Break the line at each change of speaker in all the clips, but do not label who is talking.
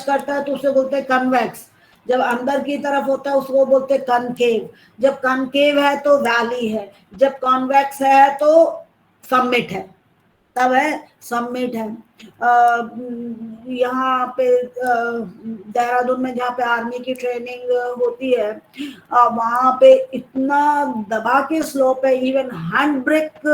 करता है तो उसे बोलते हैं कन्वेक्स, जब अंदर की तरफ होता है उसको बोलते हैं कनकेव, जब कनकेव है तो वैली है, जब कॉन्वेक्स है तो समिट है, तब है समिट है। यहाँ पे देहरादून में जहाँ पे आर्मी की ट्रेनिंग होती है, वहाँ पे इतना दबा के स्लोप है, इवन हैंड ब्रेक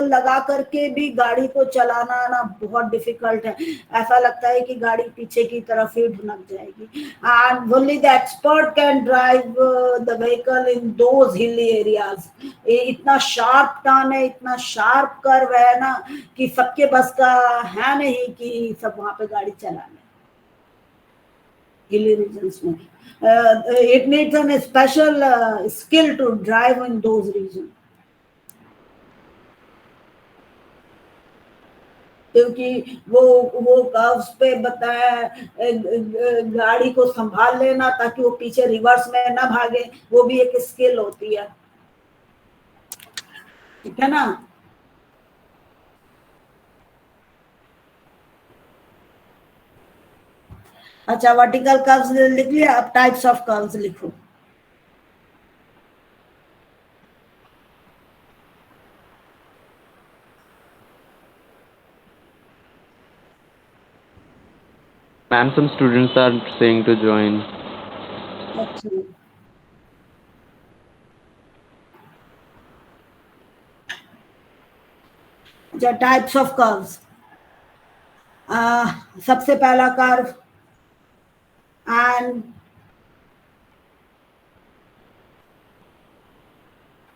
लगा करके भी गाड़ी को चलाना ना बहुत डिफिकल्ट है, ऐसा लगता है कि गाड़ी पीछे की तरफ ही ढुनक जाएगी। And only the expert can drive the vehicle in those hilly areas. इतना शार्प टर्न है, इतना शार्प कर्व है ना कि सबके बस का है नहीं कि सब वहां पे गाड़ी चला लें हिली रीजन्स में। It needs an special skill to drive in those region, क्योंकि वो कर्व्स पे बताया गाड़ी को संभाल लेना ताकि वो पीछे रिवर्स में ना भागे, वो भी एक स्किल होती है, ठीक है ना। अच्छा, वर्टिकल कर्व्स लिख लिया, अब टाइप्स ऑफ कर्व्स लिखो।
Ma'am, some students are saying to join.
अच्छा, टाइप्स ऑफ कर्व्स। सबसे पहला curve and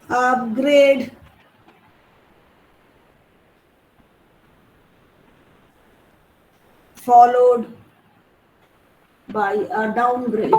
upgrade, followed by a downgrade.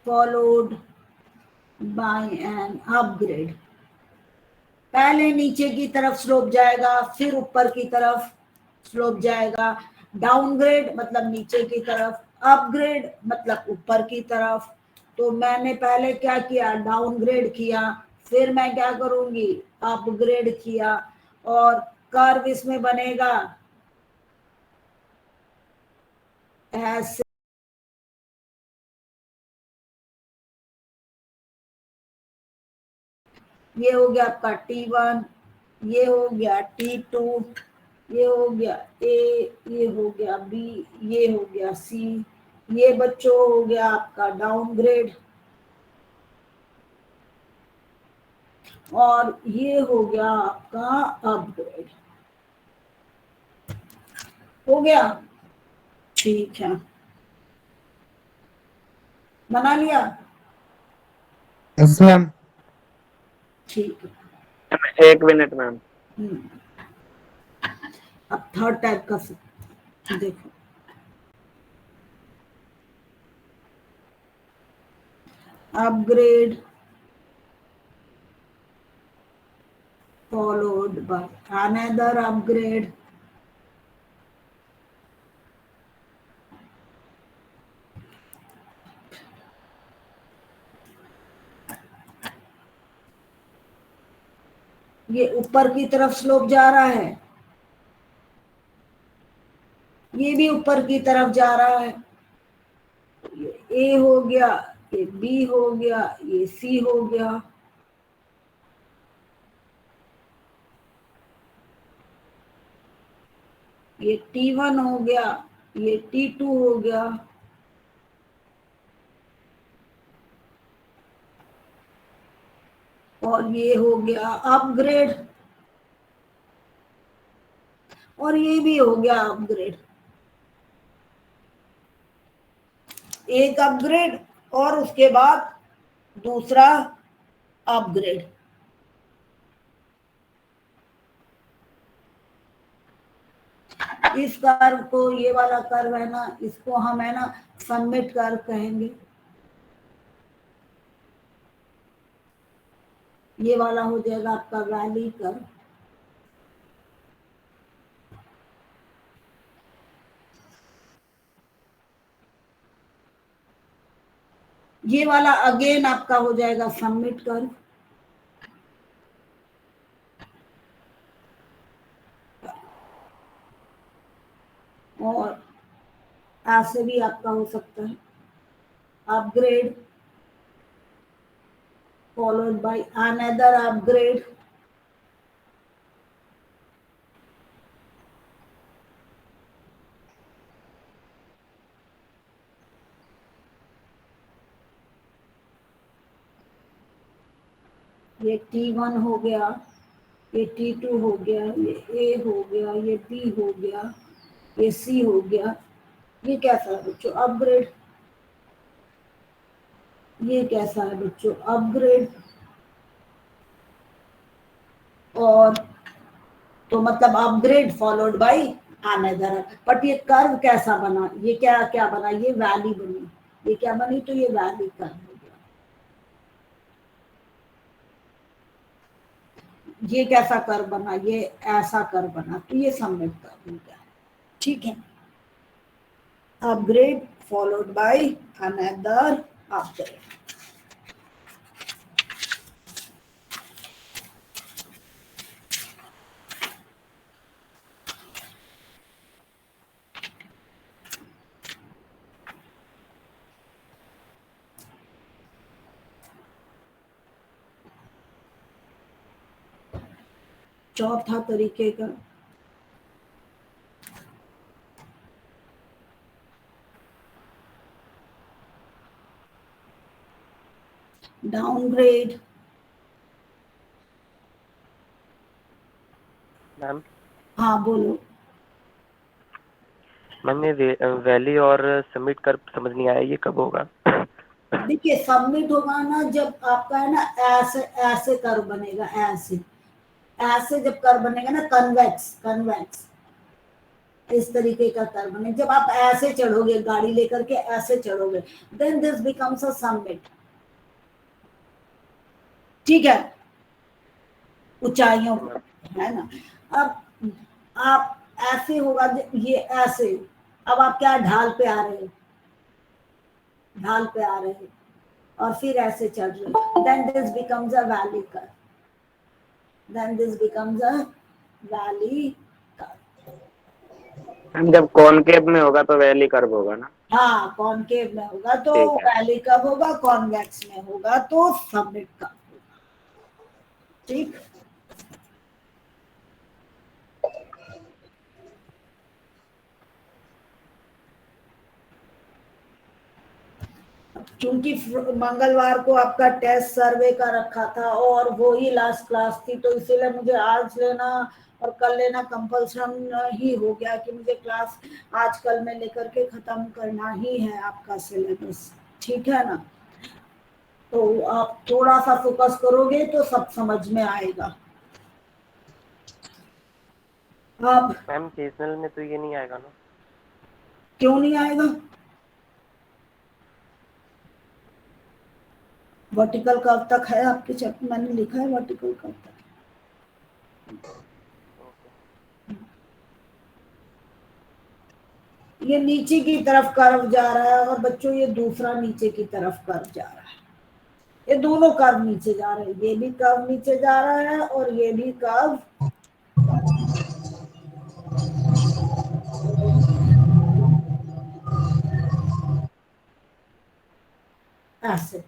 Followed by an upgrade. पहले नीचे की तरफ स्लोप जाएगा, फिर ऊपर की तरफ स्लोप जाएगा। डाउनग्रेड मतलब नीचे की तरफ, अपग्रेड मतलब ऊपर की तरफ। तो मैंने पहले क्या किया, डाउनग्रेड किया, फिर मैं क्या करूंगी, अपग्रेड किया, और कर्व इसमें बनेगा ऐसे। ये हो गया आपका T1, ये हो गया T2, ये हो गया ए, ये हो गया बी, ये हो गया सी, ये बच्चों हो गया आपका डाउनग्रेड, और ये हो गया आपका अपग्रेड। हो गया, ठीक है, बना लिया,
यस मैम।
ठीक है।
1 मिनट मैम।
अब थर्ड टाइप का देखो, upgrade followed by another upgrade, ये ऊपर की तरफ स्लोप जा रहा है, ये भी ऊपर की तरफ जा रहा है, ये ए हो गया, ये बी हो गया, ये सी हो गया, ये T1 हो गया, ये T2 हो गया, और ये हो गया अपग्रेड, और ये भी हो गया अपग्रेड। एक अपग्रेड और उसके बाद दूसरा अपग्रेड। इस कर्व को, ये वाला कर्व है ना, इसको हम है ना सबमिट कर्व कहेंगे। ये वाला हो जाएगा आपका वैली कर्व। ये वाला अगेन आपका हो जाएगा सबमिट कर्व। और ऐसे भी आपका हो सकता है upgrade followed by another upgrade, ये T1 हो गया, ये T2 हो गया, ये A हो गया, ये B हो गया, ये C हो गया। ये कैसा है बच्चों? अपग्रेड। ये कैसा है बच्चों? अपग्रेड। और तो मतलब upgrade followed by another. But ये कर्व कैसा बना? ये क्या क्या बना? ये वैली बनी। ये क्या बनी? तो ये वैली कर्व हो गया। ये कैसा कर्व बना? ये ऐसा कर्व बना, तो ये सबमिट कर्व हो गया। ठीक है, upgrade followed by another upgrade. चौथा तरीके का डाउनग्रेड।
मैम
हाँ बोलो।
मैंने वैली और सबमिट कर समझ नहीं आया, ये कब होगा?
देखिए सबमिट होगा ना जब आपका है ना ऐसे ऐसे कर्व बनेगा, ऐसे ऐसे जब कर्व बनेगा ना, कन्वेक्स कन्वेक्स इस तरीके का कर्व बने। जब आप ऐसे चढ़ोगे, गाड़ी लेकर के ऐसे चढ़ोगे, then this becomes a summit. ठीक है, ऊंचाइयों पर, है ना। अब आप ऐसे होगा, ये ऐसे। अब आप क्या ढाल पे आ रहे हो, ढाल पे आ रहे हो, और फिर ऐसे चढ़ रहे हो, then this becomes a valley curve. Then this becomes a valley curve.
Ma'am जब कॉनकेव में होगा तो वैली कर्व होगा ना?
हाँ, कॉनकेव में होगा तो
ठीक है।
वैली कर्व होगा, कॉन्वेक्स में होगा तो सबमिट कर्व होगा। ठीक। क्योंकि मंगलवार को आपका टेस्ट सर्वे का रखा था और वो ही लास्ट क्लास थी, तो इसीलिए मुझे आज लेना और कल लेना कंपल्सन ही हो गया कि मुझे क्लास आज कल में लेकर के खत्म करना ही है आपका सिलेबस, ठीक है ना। तो आप थोड़ा सा फोकस करोगे तो सब समझ में आएगा। अब
मैम सीजनल में तो ये नहीं आएगा ना?
क्यों नहीं आएगा? वर्टिकल कब तक है आपके चैप्टर, मैंने लिखा है वर्टिकल कब तक। ये नीचे की तरफ कर्व जा रहा है और बच्चों ये दूसरा नीचे की तरफ कर्व जा रहा है, ये दोनों कर्व नीचे जा रहे हैं, ये भी कर्व नीचे जा रहा है और ये भी कर्व ऐसे,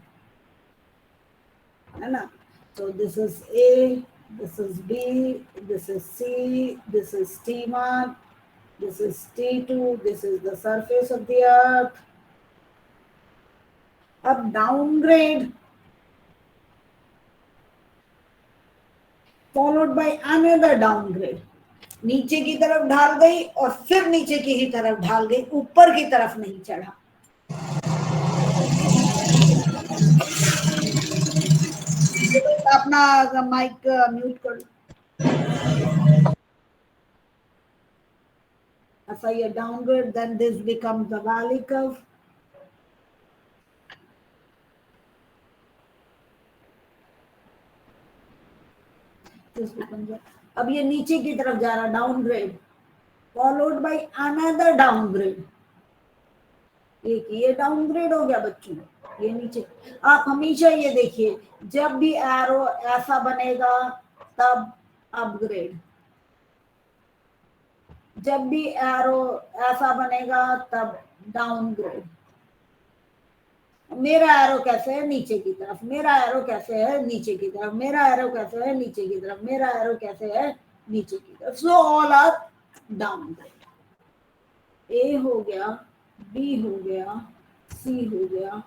है ना। So this is A, this is B, this is C, this is T1, this is T2, this is the surface of the earth. अब downgrade followed by another downgrade, नीचे की तरफ ढाल गई और फिर नीचे की ही तरफ ढाल गई, ऊपर की तरफ नहीं चढ़ा। अपना माइक म्यूट कर लो। As I downgrade, then this becomes the valley curve. अब ये नीचे की तरफ जा रहा, downgrade followed by another downgrade, एक ये डाउनग्रेड हो गया बच्चों, ये नीचे। आप हमेशा ये देखिए, जब भी एरो ऐसा बनेगा तब अपग्रेड, जब भी एरो ऐसा बनेगा तब डाउनग्रेड। मेरा एरो कैसे है? नीचे की तरफ। मेरा एरो कैसे है? नीचे की तरफ। मेरा एरो कैसे है? नीचे की तरफ। मेरा एरो कैसे है? नीचे की तरफ। So all are downgrade. A हो गया, बी हो गया, सी हो गया,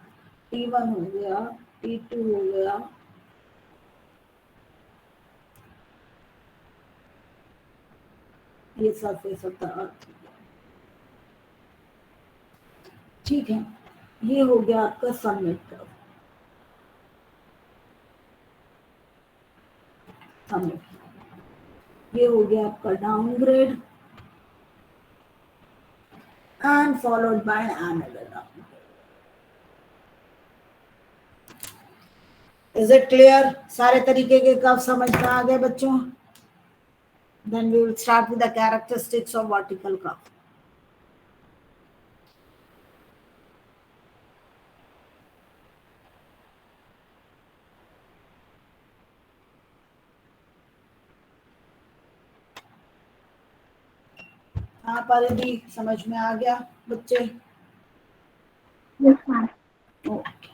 T1 हो गया, T2 हो गया, ये सरफेस ऑफ द अर्थ हो गया, ठीक है। ये हो गया आपका समिट कर्व, समिट। ये हो गया आपका downgrade and followed by another downgrade. Is it clear? सारे तरीके के कर्व समझ में आ गए बच्चों? Then we will start with the characteristics of vertical curve. यहाँ पर भी समझ में आ गया बच्चे?
Yes, ma'am.
ओके।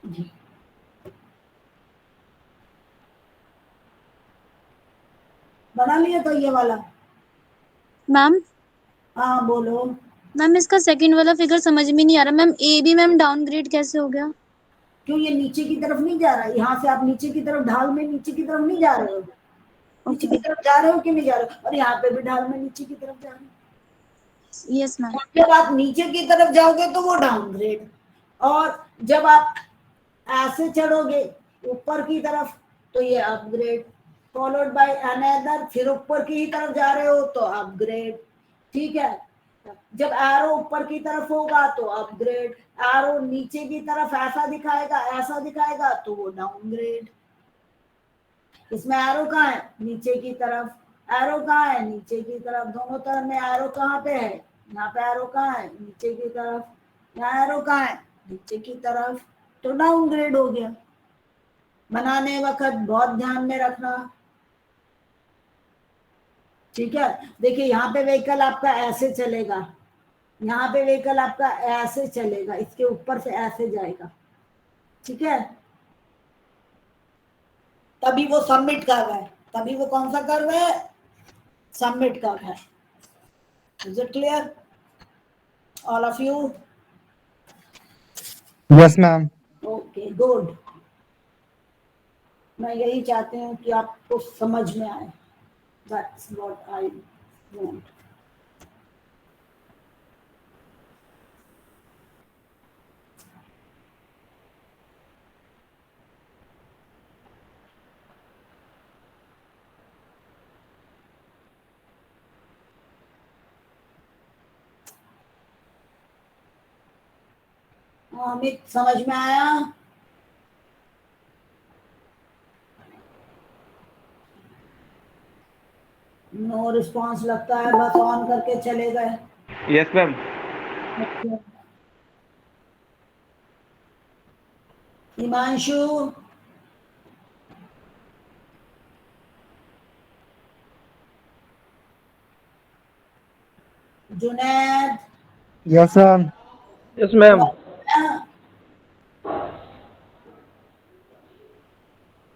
जी बना लिया तो ये वाला?
मैम
हाँ बोलो।
मैम इसका सेकंड वाला फिगर समझ में नहीं आ रहा मैम। ए भी मैम डाउनग्रेड कैसे हो गया?
क्यों? ये नीचे की तरफ नहीं जा रहा? यहाँ से आप नीचे की तरफ, ढाल में नीचे की तरफ नहीं जा रहे हो? नीचे की तरफ जा रहे हो कि नहीं जा रहे हो? और यहाँ पे भी ढाल में नीचे की तरफ जा रहे हो।
Yes ma'am.
जब आप नीचे की तरफ जाओगे तो वो डाउनग्रेड, और जब आप ऐसे चढ़ोगे ऊपर की तरफ तो ये अपग्रेड, फॉलोड बाय अनदर, फिर ऊपर की ही तरफ जा रहे हो तो अपग्रेड, ठीक है। जब एरो ऊपर की तरफ होगा तो अपग्रेड, एरो नीचे की तरफ ऐसा दिखाएगा, ऐसा दिखाएगा तो वो डाउनग्रेड। इसमें एरो कहाँ है? नीचे की तरफ। एरो कहाँ है? नीचे की तरफ। दोनों तरफ में एरो कहाँ पे है? यहाँ पे एरो कहाँ है? नीचे की तरफ। यहाँ एरो कहाँ है? नीचे की तरफ। तो डाउनग्रेड हो गया। बनाने वक्त बहुत ध्यान में रखना, ठीक है। देखिए यहाँ पे व्हीकल आपका ऐसे चलेगा, यहाँ पे व्हीकल आपका ऐसे चलेगा, इसके ऊपर से ऐसे जाएगा, ठीक है। तभी वो सबमिट कर्व है, तभी वो कौन सा कर्व है, सबमिट कर्व है। Is it clear all of you?
Yes, ma'am.
Okay good, मैं यही चाहती हूँ कि आपको समझ में आए, that's what I want. Amit समझ में आया? नो रिस्पॉन्स लगता है, बस ऑन करके चले गए।
Yes ma'am.
अच्छा। Himanshu, Junaid,
Yes, ma'am.
Yes ma'am.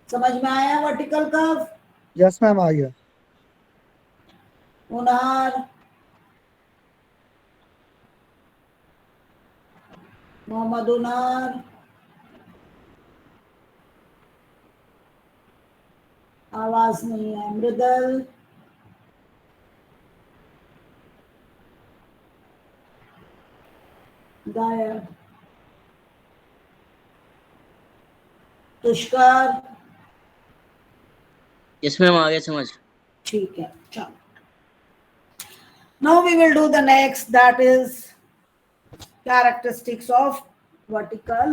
समझ में आया वर्टिकल कर्व?
Yes, ma'am. आ गया।
उनार, मोहम्मद उनार, आवाज नहीं है। मृदल, गायब। तुष्कर,
यस मैम, आ गया समझ।
ठीक है, चलो। Now we will do the next, that is characteristics of vertical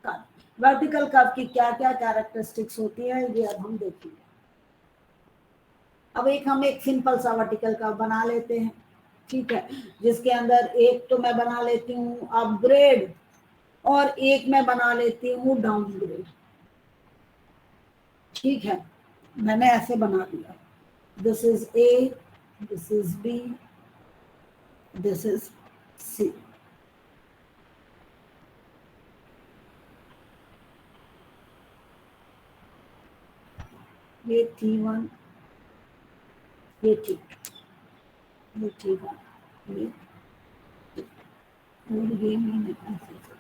curve. Vertical curve की क्या क्या characteristics होती है ये अब हम देखेंगे। अब हम एक सिंपल सा वर्टिकल कर्व बना लेते हैं, ठीक है, जिसके अंदर एक तो मैं बना लेती हूँ अपग्रेड और एक मैं बना लेती हूँ डाउनग्रेड, ठीक है। मैंने ऐसे बना दिया, this is A, this is B, this is C. ये T1, ये T2, ये T1, ये और ये मैंने ऐसे किया।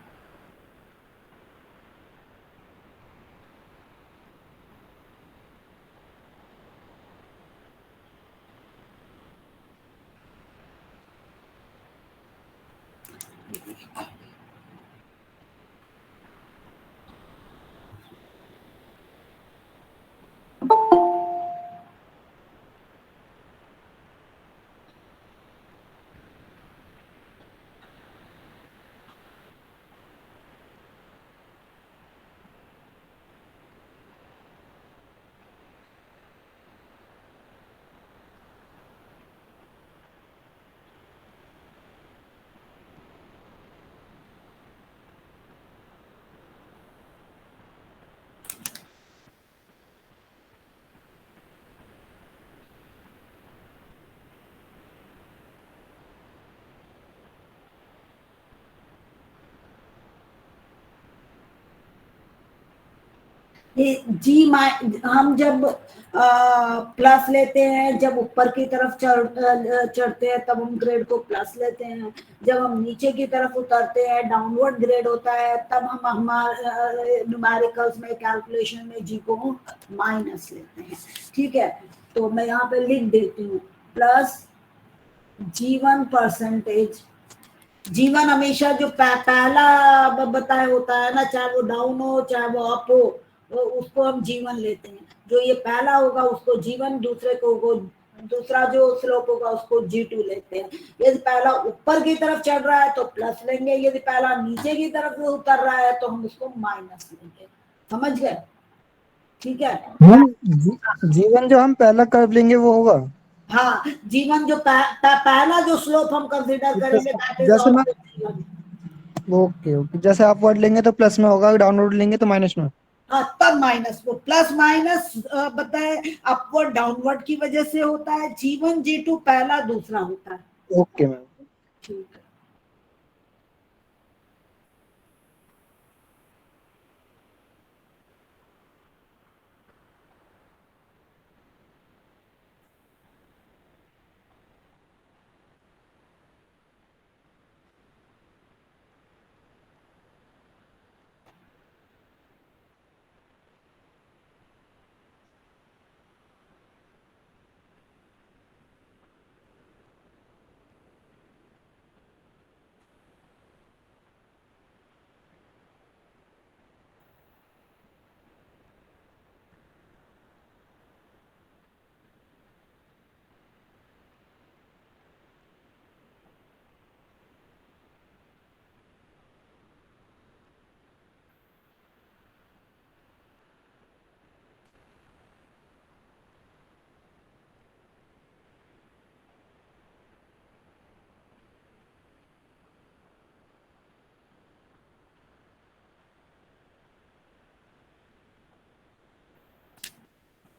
ये जी हम जब प्लस लेते हैं, जब ऊपर की तरफ चढ़ते हैं तब हम ग्रेड को प्लस लेते हैं, जब हम नीचे की तरफ उतरते हैं डाउनवर्ड ग्रेड होता है, तब हम हमारे न्यूमेरिकल्स में कैलकुलेशन में जी को माइनस लेते हैं, ठीक है। तो मैं यहाँ पे लिख देती हूँ प्लस G1%। जीवन हमेशा जो पहला बताया होता है ना, चाहे वो डाउन हो चाहे वो अप हो, तो उसको हम जीवन लेते हैं। जो ये पहला होगा उसको जीवन, दूसरे को दूसरा जो स्लोप होगा उसको G2 लेते हैं। यदि पहला ऊपर की तरफ चढ़ रहा है तो प्लस लेंगे, यदि पहला नीचे की तरफ उतर रहा है तो हम उसको माइनस लेंगे। समझ गए? ठीक है।
जीवन जो हम पहला कर्व लेंगे वो होगा।
हाँ, जीवन जो पहला जो स्लोप हम कंसीडर करेंगे दैट इज
जैसे मैं
ऑल्सो जीवन।
ओके ओके, जैसे अपवर्ड लेंगे तो प्लस में होगा, डाउनवर्ड लेंगे तो माइनस में।
हाँ, तब माइनस, वो प्लस माइनस बताए अपवर्ड डाउनवर्ड की वजह से होता है। G1 G2 पहला दूसरा होता है।
Okay ma'am.
ठीक है।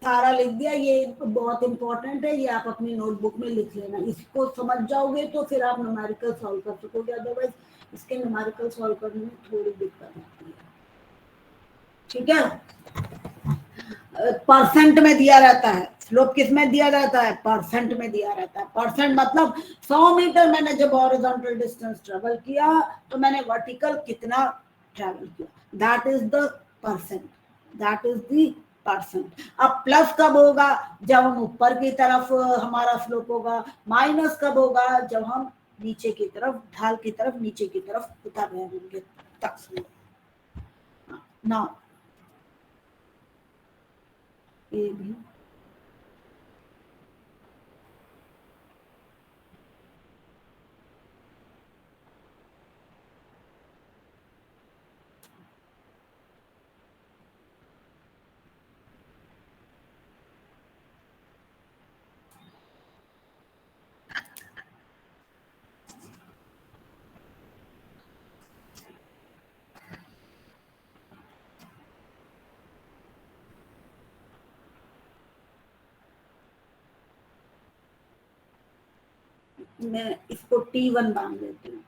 सारा लिख दिया, ये बहुत इंपॉर्टेंट है, ये आप अपनी नोटबुक में लिख लेना। इसको समझ जाओगे तो फिर आप न्यूमेरिकल सॉल्व कर सकोगे, अदरवाइज इसके न्यूमेरिकल सॉल्व करने में थोड़ी दिक्कत आती है। ठीक है। परसेंट में दिया रहता है, स्लोप किस में दिया रहता है? परसेंट में दिया रहता है। परसेंट मतलब 100 मीटर मैंने जब हॉरिजॉन्टल डिस्टेंस ट्रेवल किया तो मैंने वर्टिकल कितना ट्रेवल किया, that is the percent, that is the percent. अब प्लस कब होगा? जब हम ऊपर की तरफ हमारा स्लोप होगा। माइनस कब होगा? जब हम नीचे की तरफ, ढाल की तरफ, नीचे की तरफ उतर रहे होंगे तब स्लोप। नाउ ये भी मैं इसको T1 मान लेती हूँ।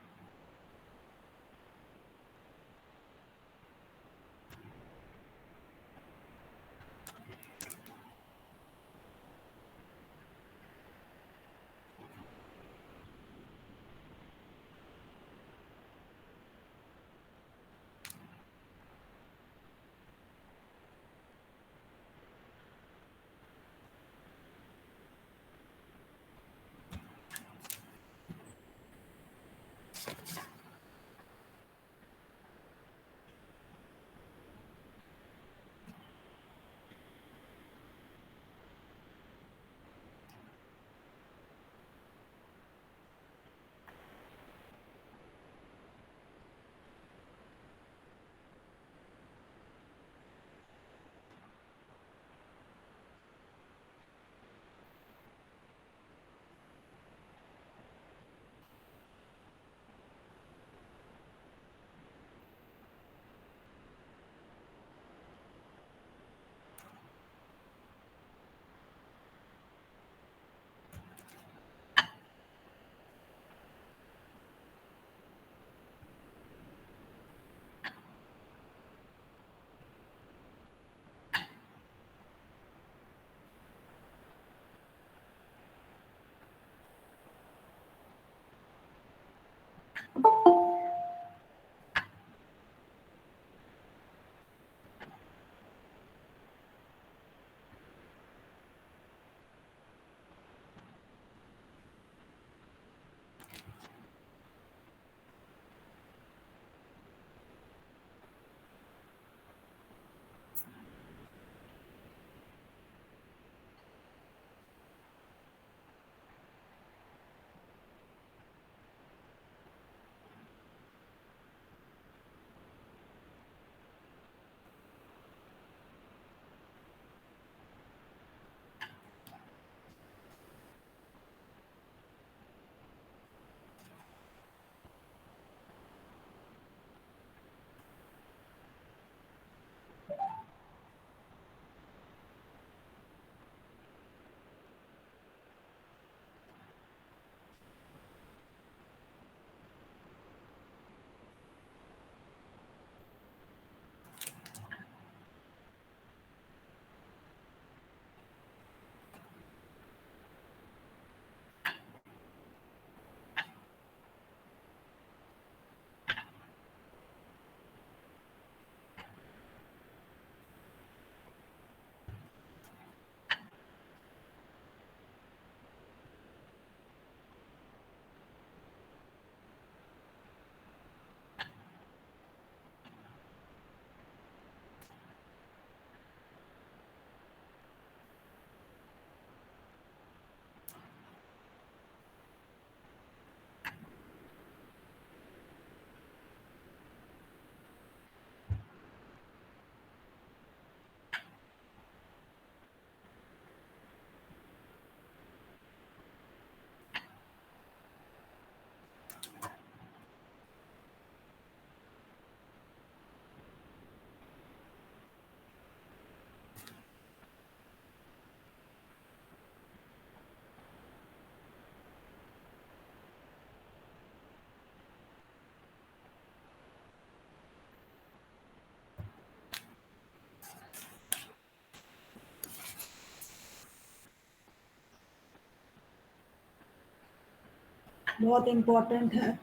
बहुत इंपॉर्टेंट है।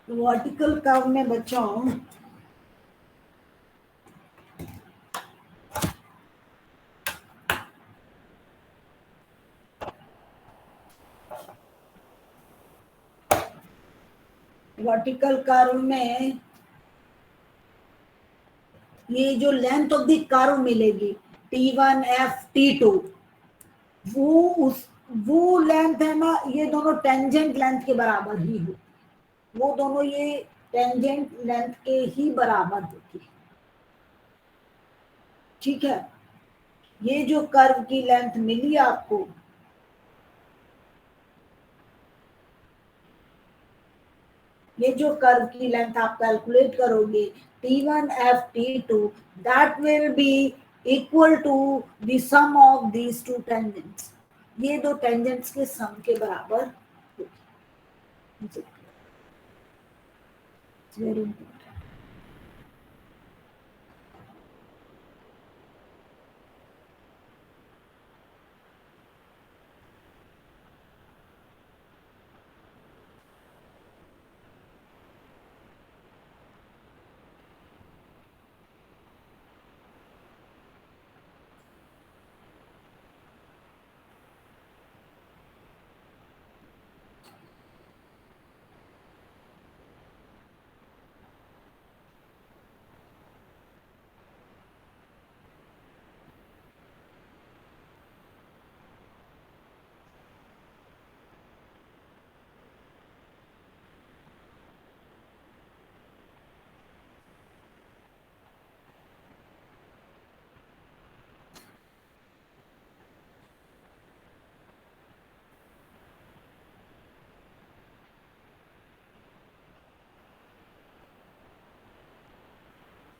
वर्टिकल कर्व में बच्चों वर्टिकल कर्व में ये जो लेंथ ऑफ द कर्व मिलेगी T1 F T2, वो लेंथ है ना, ये दोनों टेंजेंट लेंथ के बराबर ही हो, वो दोनों ये टेंजेंट लेंथ के ही बराबर होती है। ठीक है, ये जो कर्व की लेंथ मिली आपको, ये जो कर्व की लेंथ आप कैलकुलेट करोगे T1 F T2, that will be equal to the sum of these two tangents, ये दो टेंजेंट्स के सम के बराबर होगी। Very important.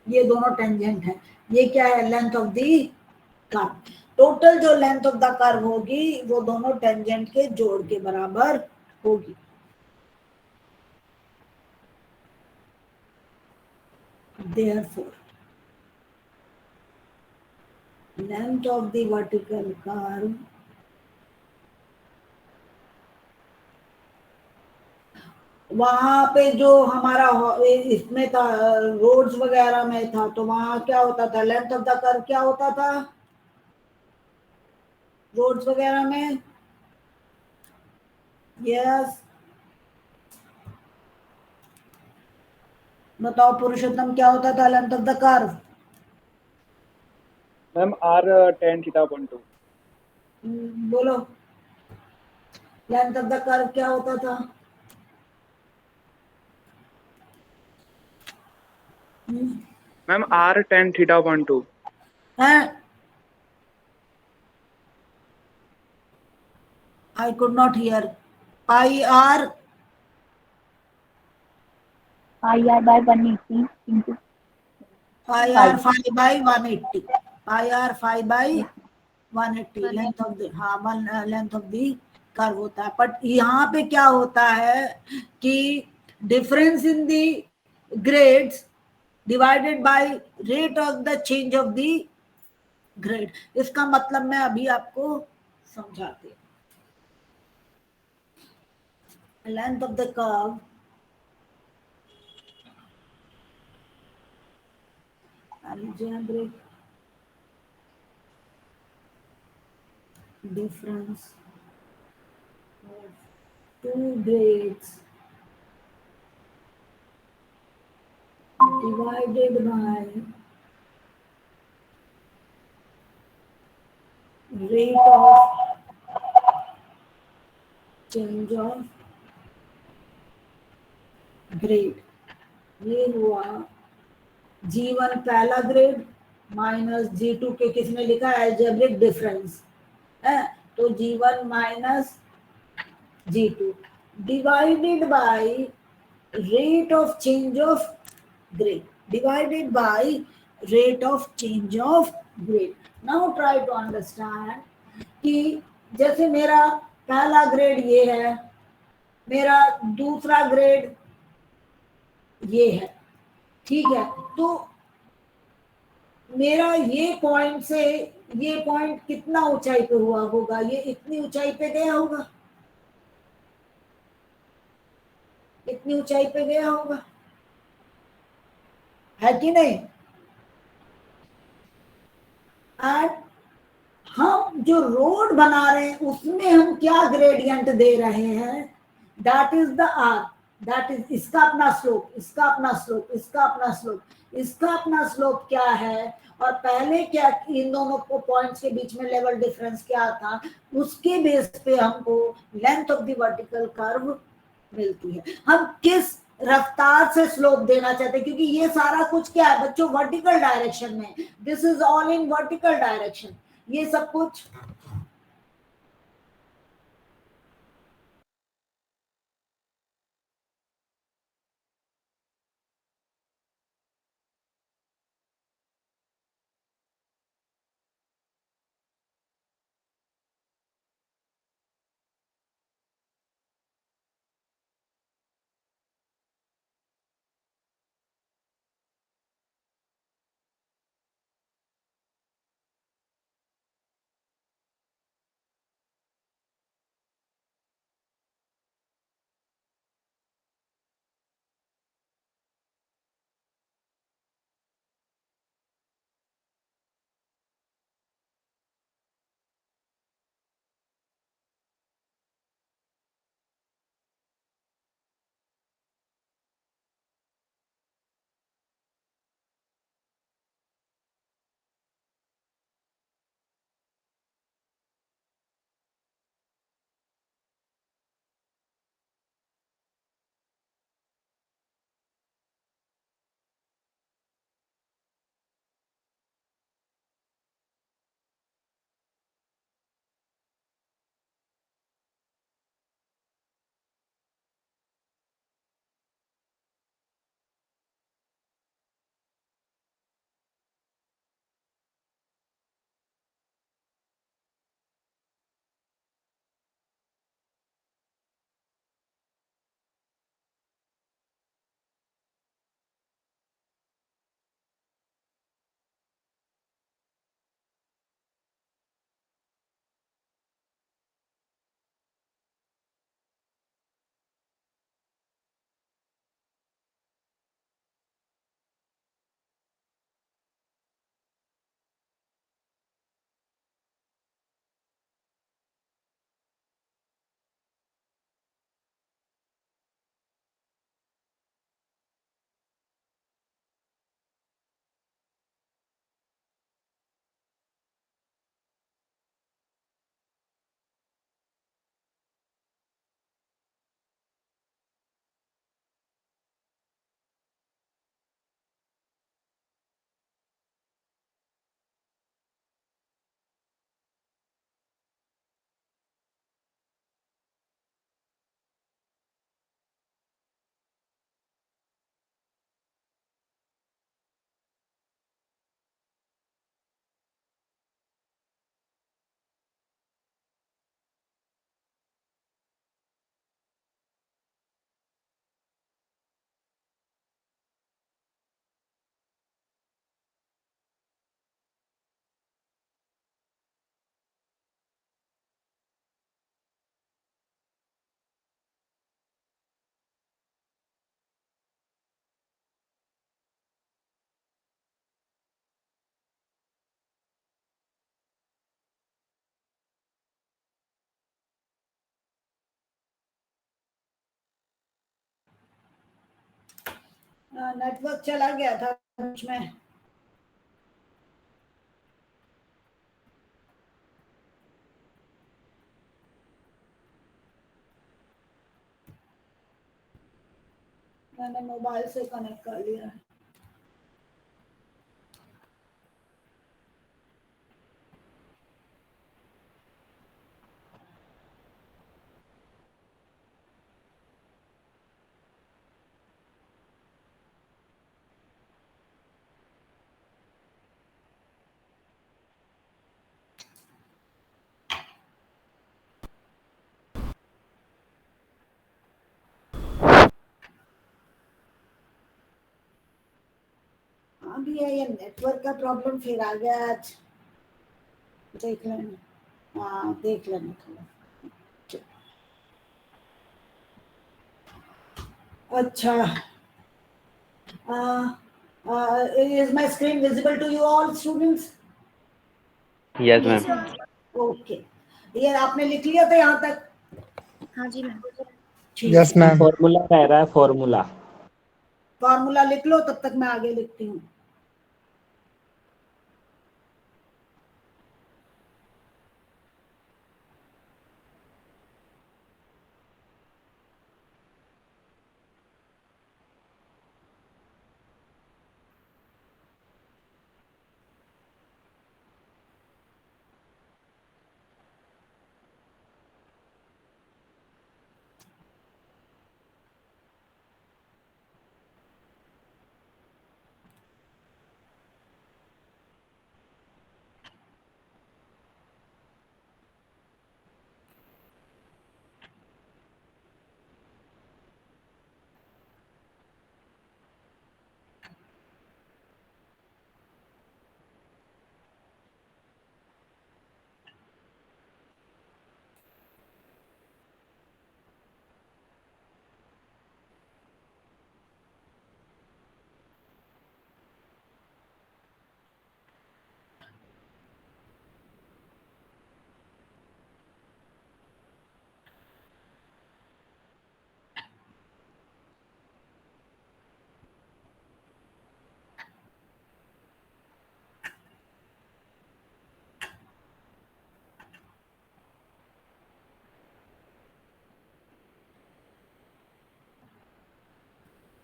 ये दोनों टेंजेंट है, ये क्या है, length of the curve. Total जो लेंथ ऑफ द कर्व होगी वो दोनों टेंजेंट के जोड़ के बराबर होगी। Therefore, length of the vertical curve वहां पे जो हमारा इसमें था, रोड्स वगैरह में था, तो वहां क्या होता था, लेंथ ऑफ द कर्व क्या होता था रोड्स वगैरह में? यस, बताओ पुरुषोत्तम, क्या होता था length of the curve?
Ma'am R tan θ/2।
बोलो, लेंथ ऑफ द कर्व क्या होता था?
Ma'am R tan θ/2।
है, I could not hear. Pi r
by 180 into
pi r 5 by 180, pi r 5 by 180 length of the, हाँ, one length of the curve होता है। But यहाँ पे क्या होता है कि difference in the grades divided by rate of the change of the grade. इसका मतलब मैं अभी आपको समझाती हूँ। Length of the curve algebraic difference of two grades divided by rate of change of grade। ये हुआ G1 पहला ग्रेड माइनस G2 के किसने लिखा है, अलजेब्रिक डिफरेंस है, तो G1 minus G2 divided by rate of change of grade, divided by rate of change of grade. Now try to understand कि जैसे मेरा पहला ग्रेड ये है, मेरा दूसरा ग्रेड ये है, ठीक है, तो मेरा ये पॉइंट से ये पॉइंट कितना ऊंचाई पे हुआ होगा, ये इतनी ऊंचाई पे गया होगा, इतनी ऊंचाई पे गया होगा, है कि नहीं? एंड हम जो रोड बना रहे हैं उसमें हम क्या ग्रेडियंट दे रहे हैं, that is the R, that is इसका अपना स्लोप, इसका अपना स्लोप, इसका अपना स्लोप, इसका अपना स्लोप क्या है, और पहले क्या इन दोनों को पॉइंट्स के बीच में लेवल डिफरेंस क्या था, उसके बेस पे हमको length of the vertical curve मिलती है। हम किस रफ्तार से स्लोप देना चाहते हैं, क्योंकि ये सारा कुछ क्या है बच्चों, वर्टिकल डायरेक्शन में, this is all in vertical direction, ये सब कुछ। नेटवर्क चला गया था बीच में। मैंने मोबाइल से कनेक्ट कर लिया है। अभी है ये नेटवर्क का प्रॉब्लम फिर आ गया आज। देख लेना, हाँ देख लेना थोड़ा। अच्छा, is my screen visible to you all students?
Yes, ma'am.
Okay, ये आपने लिख लिया था यहाँ तक?
हाँ जी मैम।
ठीक
यस
है,
मैम।
फॉर्मूला कह रहा है, फॉर्मूला।
फॉर्मूला लिख लो, तब तक मैं आगे लिखती हूँ।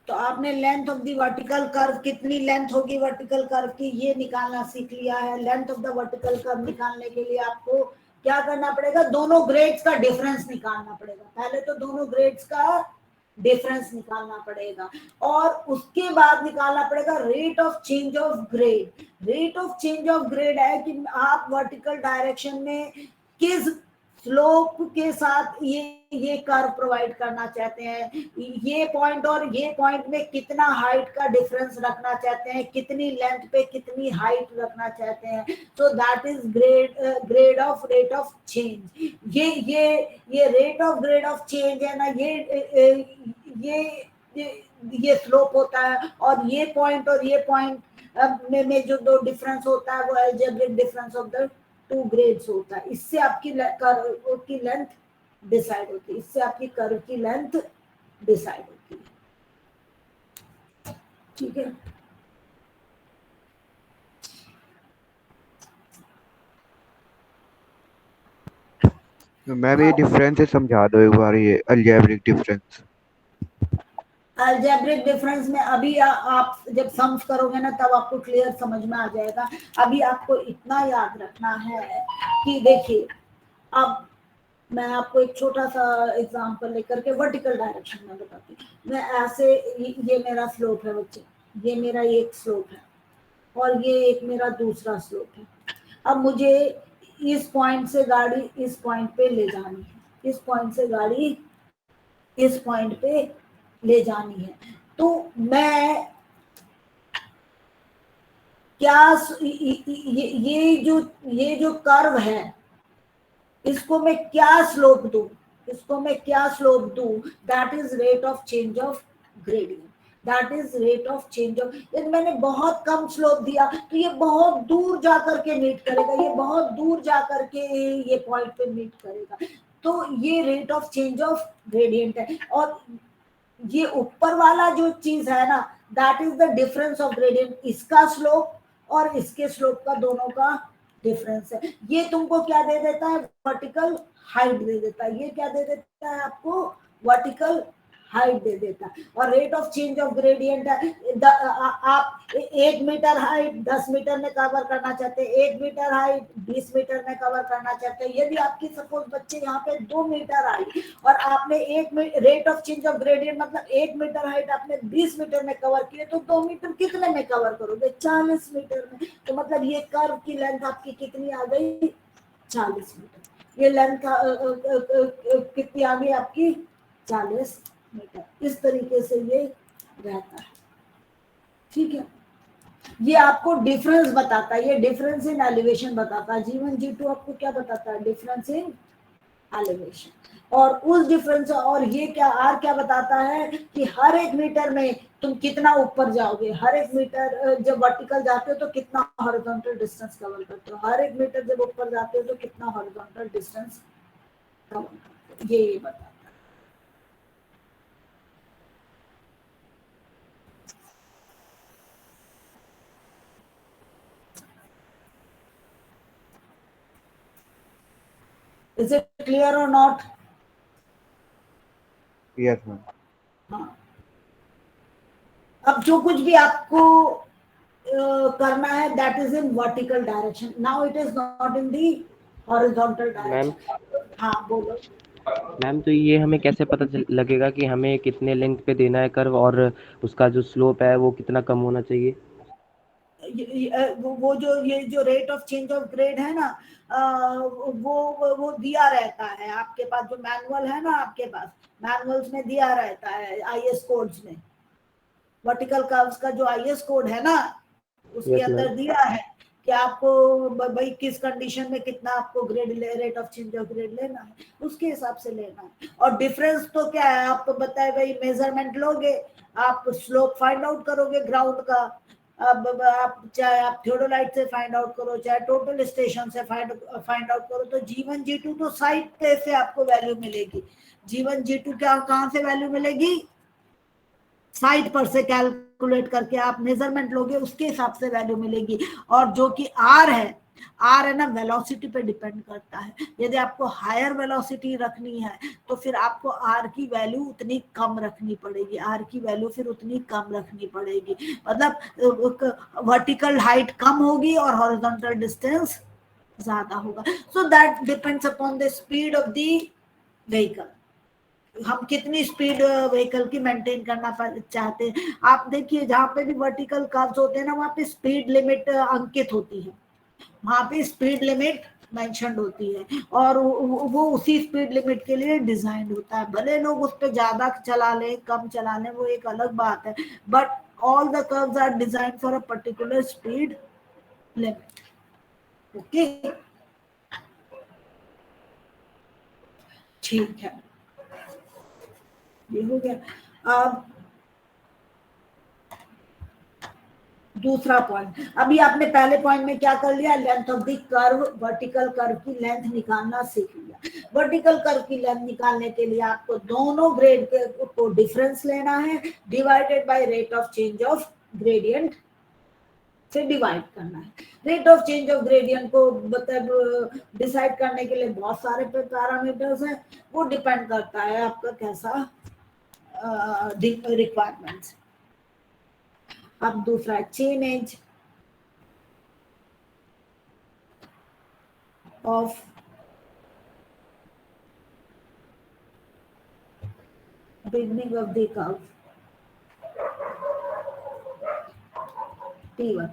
तो आपने length of the vertical curve, कितनी लेंथ होगी वर्टिकल कर्व की, ये निकालना सीख लिया है। Length of the vertical curve निकालने के लिए आपको क्या करना पड़ेगा, दोनों ग्रेड्स का डिफरेंस निकालना पड़ेगा। पहले तो दोनों ग्रेड्स का डिफरेंस निकालना पड़ेगा, और उसके बाद निकालना पड़ेगा rate of change of grade. Rate of change of grade है कि आप वर्टिकल डायरेक्शन में किस स्लोप के साथ ये कर्व प्रोवाइड करना चाहते हैं, ये पॉइंट और ये पॉइंट में कितना हाइट का डिफरेंस रखना चाहते हैं, कितनी लेंथ पे कितनी हाइट रखना चाहते हैं। So that is grade of rate of change. ये rate of grade of change है ना, ये स्लोप होता है, और ये पॉइंट और ये पॉइंट में जो दो डिफरेंस होता है वो algebraic difference of the two grades होता है। इससे आपकी कर्व की लेंथ डिसाइड होती है, इससे आपकी कर्व की लेंथ डिसाइड होती है। ठीक है,
मैम ये डिफरेंस समझा दो एक बार, ये अलजेब्रिक डिफरेंस।
अलजेब्रिक डिफरेंस में अभी आप जब सम्स करोगे ना तब आपको क्लियर समझ में आ जाएगा। अभी आपको इतना याद रखना है कि देखिए, अब मैं आपको एक छोटा सा एग्जांपल लेकर के वर्टिकल डायरेक्शन में बताती हूँ। मैं ऐसे, ये मेरा स्लोप है बच्चे, ये मेरा एक स्लोप है और ये एक मेरा दूसरा स्लोप है। अब मुझे इस पॉइंट से गाड़ी इस पॉइंट पे ले जानी है, इस पॉइंट से गाड़ी इस पॉइंट पे ले जानी है। तो मैं क्या, ये जो कर्व है इसको मैं क्या स्लोप दूं, इसको मैं क्या स्लोप दूं, that is rate of change of gradient. That is rate of change of, यदि मैंने बहुत कम स्लोप दिया तो ये बहुत दूर जाकर के मीट करेगा, ये बहुत दूर जाकर के ये पॉइंट पे मीट करेगा। तो ये rate of change of gradient है। और ये ऊपर वाला जो चीज है ना, that is the difference of gradient, इसका स्लोप और इसके स्लोप का दोनों का डिफरेंस है। ये तुमको क्या दे देता है, वर्टिकल हाइट दे देता है। ये क्या दे देता है आपको, वर्टिकल हाइट दे देता है। और rate of change of gradient है, आप 1 मीटर हाइट 10 मीटर में कवर करना चाहते हैं, 1 मीटर हाइट 20 मीटर में कवर करना चाहते हैं। यदि आपकी सपोज बच्चे यहाँ पे 2 मीटर आई और आपने rate of change of gradient मतलब 1 मीटर हाइट आपने 20 मीटर में कवर किए, तो 2 मीटर कितने में कवर करोगे, 40 मीटर में। तो मतलब ये कर्व की लेंथ आपकी कितनी आ गई, 40 मीटर। ये लेंथ कितनी आ गई आपकी, 40 मीटर। इस तरीके से ये रहता है। ठीक है, ये आपको डिफरेंस बताता है, ये डिफरेंस इन एलिवेशन बताता है। G1 G2 आपको क्या बताता है? Difference in elevation. और उस डिफरेंस, और ये क्या आर क्या बताता है कि हर एक मीटर में तुम कितना ऊपर जाओगे, हर एक मीटर जब वर्टिकल जाते हो तो कितना हॉरिजॉन्टल डिस्टेंस कवर करते हो, हर एक मीटर जब ऊपर जाते हो तो कितना हॉरिजॉन्टल डिस्टेंस कवर करते हो, ये बताता है। Is it clear or not?
Yes, ma'am.
हाँ, अब जो कुछ भी आपको करना है that is in vertical direction. Now it is not in the horizontal
ma'am
direction. हाँ बोलो।
मैम तो ये हमें कैसे पता लगेगा कि हमें कितने लेंथ पे देना है कर्व, और उसका जो स्लोप है वो कितना कम होना चाहिए?
वो जो ये जो rate of change of grade है ना, वो दिया रहता है आपके पास, जो मैनुअल है ना आपके पास, मैनुअल्स में दिया रहता है, आईएस कोड्स में। वर्टिकल कर्व्स का जो आईएस कोड है ना, उसके
Yes,
अंदर
ma'am.
दिया है कि आपको भाई किस कंडीशन में कितना आपको grade rate of change of grade लेना है, उसके हिसाब से लेना है। और डिफरेंस तो क्या है, आपको बताए भाई, मेजरमेंट लोगे, आप स्लोप फाइंड आउट करोगे ग्राउंड का। अब आप चाहे आप थियोडोलाइट से फाइंड आउट करो, चाहे टोटल स्टेशन से फाइंड आउट करो, तो G1 G2 तो साइट पे से आपको वैल्यू मिलेगी। G1 G2 क्या कहाँ से वैल्यू मिलेगी? साइट पर से कैलकुलेट करके आप मेजरमेंट लोगे, उसके हिसाब से वैल्यू मिलेगी। और जो कि आर है ना, वेलोसिटी पे डिपेंड करता है। यदि आपको हायर वेलोसिटी रखनी है तो फिर आपको आर की वैल्यू उतनी कम रखनी पड़ेगी, आर की वैल्यू फिर उतनी कम रखनी पड़ेगी। मतलब वर्टिकल हाइट कम होगी और हॉरिजॉन्टल डिस्टेंस ज्यादा होगा। So that depends upon the speed of the vehicle, हम कितनी स्पीड व्हीकल की मेंटेन करना चाहते हैं। आप देखिए, जहाँ पे भी वर्टिकल कर्व्स होते हैं ना, वहाँ पे स्पीड लिमिट अंकित होती है, वहाँ पे स्पीड लिमिट मेंशन्ड होती है, और वो उसी स्पीड लिमिट के लिए डिजाइन होता है। भले लोग उस पर ज्यादा चला लें कम चला लें, वो एक अलग बात है, but all the curves are design for a particular speed limit. Okay, ठीक है, ये हो गया। अब दूसरा पॉइंट, अभी आपने पहले पॉइंट में क्या कर लिया, length of the curve, vertical curve की लेंथ निकालना सीख लिया। वर्टिकल कर्व की लेंथ निकालने के लिए आपको दोनों ग्रेड को डिफरेंस लेना है, divided by rate of change of gradient से डिवाइड करना है। Rate of change of gradient को मतलब डिसाइड करने के लिए बहुत सारे पैरामीटर्स हैं, वो डिपेंड करता है आपका कैसा रिक्वायरमेंट्स। अब दूसरा chainage of beginning of the curve T1।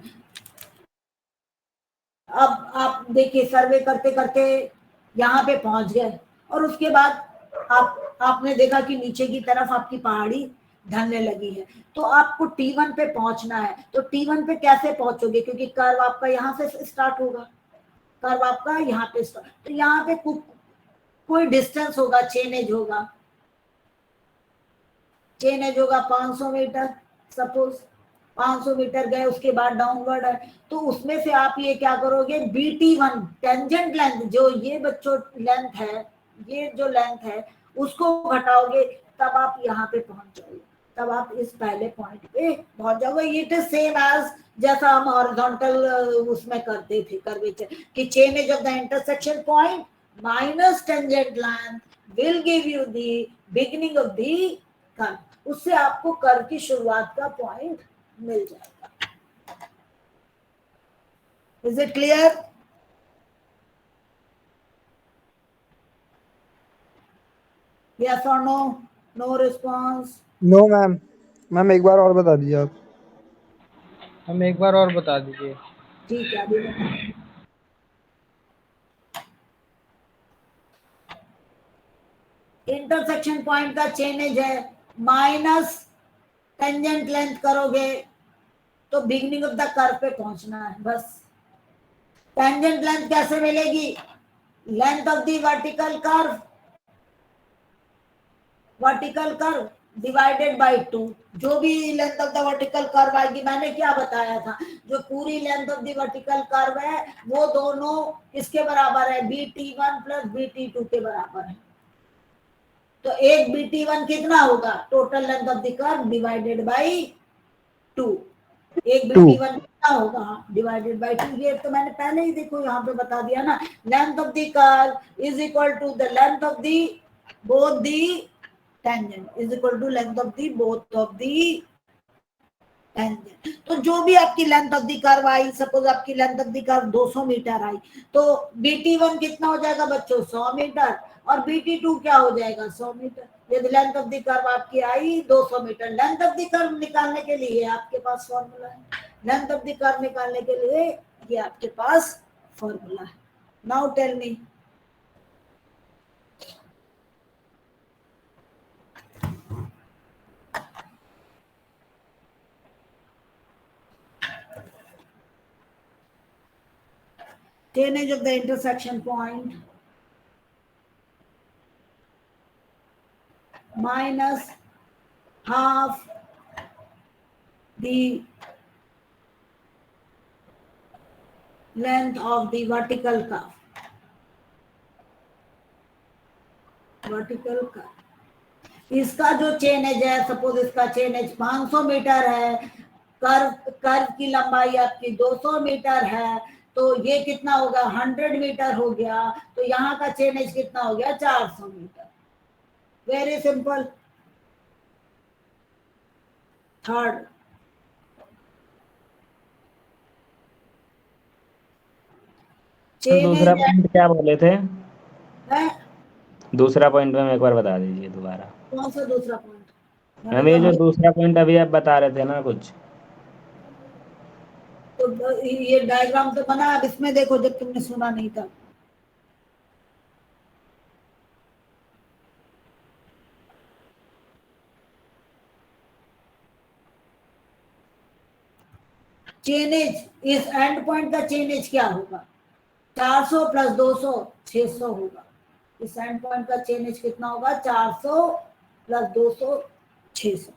अब आप देखिए, सर्वे करते करते यहाँ पे पहुंच गए, और उसके बाद आपने देखा कि नीचे की तरफ आपकी पहाड़ी ढलने लगी है, तो आपको T1 पे पहुंचना है। तो T1 पे कैसे पहुंचोगे, क्योंकि कर्व आपका यहाँ से स्टार्ट होगा, कर्व आपका यहाँ पे स्टार्ट, तो यहाँ पे कोई डिस्टेंस होगा, चेन एज होगा, चेन एज होगा 500 मीटर, सपोज 500 मीटर गए, उसके बाद डाउनवर्ड है, तो उसमें से आप ये क्या करोगे, BT1 टेंजेंट लेंथ, जो ये बच्चों लेंथ है, ये जो लेंथ है उसको घटाओगे, तब आप यहाँ पे पहुंच जाओगे, तब आप इस पहले पॉइंट पे पहुंच जाओगे। इट इज सेम एज जैसा हम हॉरिजॉन्टल उसमें करते थे कर्वेचर, कि chainage of the intersection point minus tangent length will give you the beginning of the curve, उससे आपको कर्व की शुरुआत का पॉइंट मिल जाएगा। Is it clear? यस और no? No response?
No ma'am. Ma'am एक बार और बता दीजिए आप।
हम एक बार और बता दीजिए।
ठीक है, अभी बता। इंटरसेक्शन पॉइंट का चेन एज है माइनस टेंजेंट लेंथ करोगे तो बिगिनिंग ऑफ द कर्व पे पहुंचना है बस। टेंजेंट लेंथ कैसे मिलेगी? Length of the vertical curve divided by 2। जो भी length of the vertical curve आएगी, मैंने क्या बताया था, जो पूरी length of the vertical curve है वो दोनों किसके बराबर है? BT1 प्लस BT2 के बराबर है। तो एक BT1 कितना होगा? Total length of the curve divided by 2। एक BT1 कितना होगा? Divided by 2। ये तो मैंने पहले ही देखो यहाँ पे बता दिया ना, length of the curve is equal to the length of the both the tangent is equal to length of the both of the tangent. तो जो भी आपकी लेंथ ऑफ द कर्व आई, सपोज आपकी length of the curve 200 meter आई, तो BT1 कितना हो जाएगा बच्चों? 100 मीटर, और BT2 क्या हो जाएगा? 100 मीटर। यदि लेंथ ऑफ द कर्व आपकी I 200 metre, length of the curve निकालने के लिए आपके पास फॉर्मूला है। लेंथ ऑफ द कर्व निकालने के लिए ये आपके पास फॉर्मूला है। Now tell me, tangent of the intersection point minus half the length of the vertical curve. इसका जो चेन एज है, सपोज इसका चेन एज 500 मीटर है, कर्व की लंबाई आपकी 200 मीटर है, तो ये कितना होगा? 100 मीटर हो गया। तो यहाँ का चेन एज कितना हो गया? 400 मीटर। Very simple. थर्ड,
दूसरा पॉइंट क्या बोले थे?
है
दूसरा पॉइंट में एक बार बता दीजिए दोबारा।
कौन सा दूसरा पॉइंट?
मैम ये जो दूसरा पॉइंट अभी आप बता रहे थे ना कुछ,
तो ये डायग्राम तो बना, अब इसमें देखो जब तुमने सुना नहीं था। चेनेज, इस एंड पॉइंट का चेनेज क्या होगा? 400 प्लस 200 600 होगा। इस एंड पॉइंट का चेनेज कितना होगा? 400 प्लस 200 600।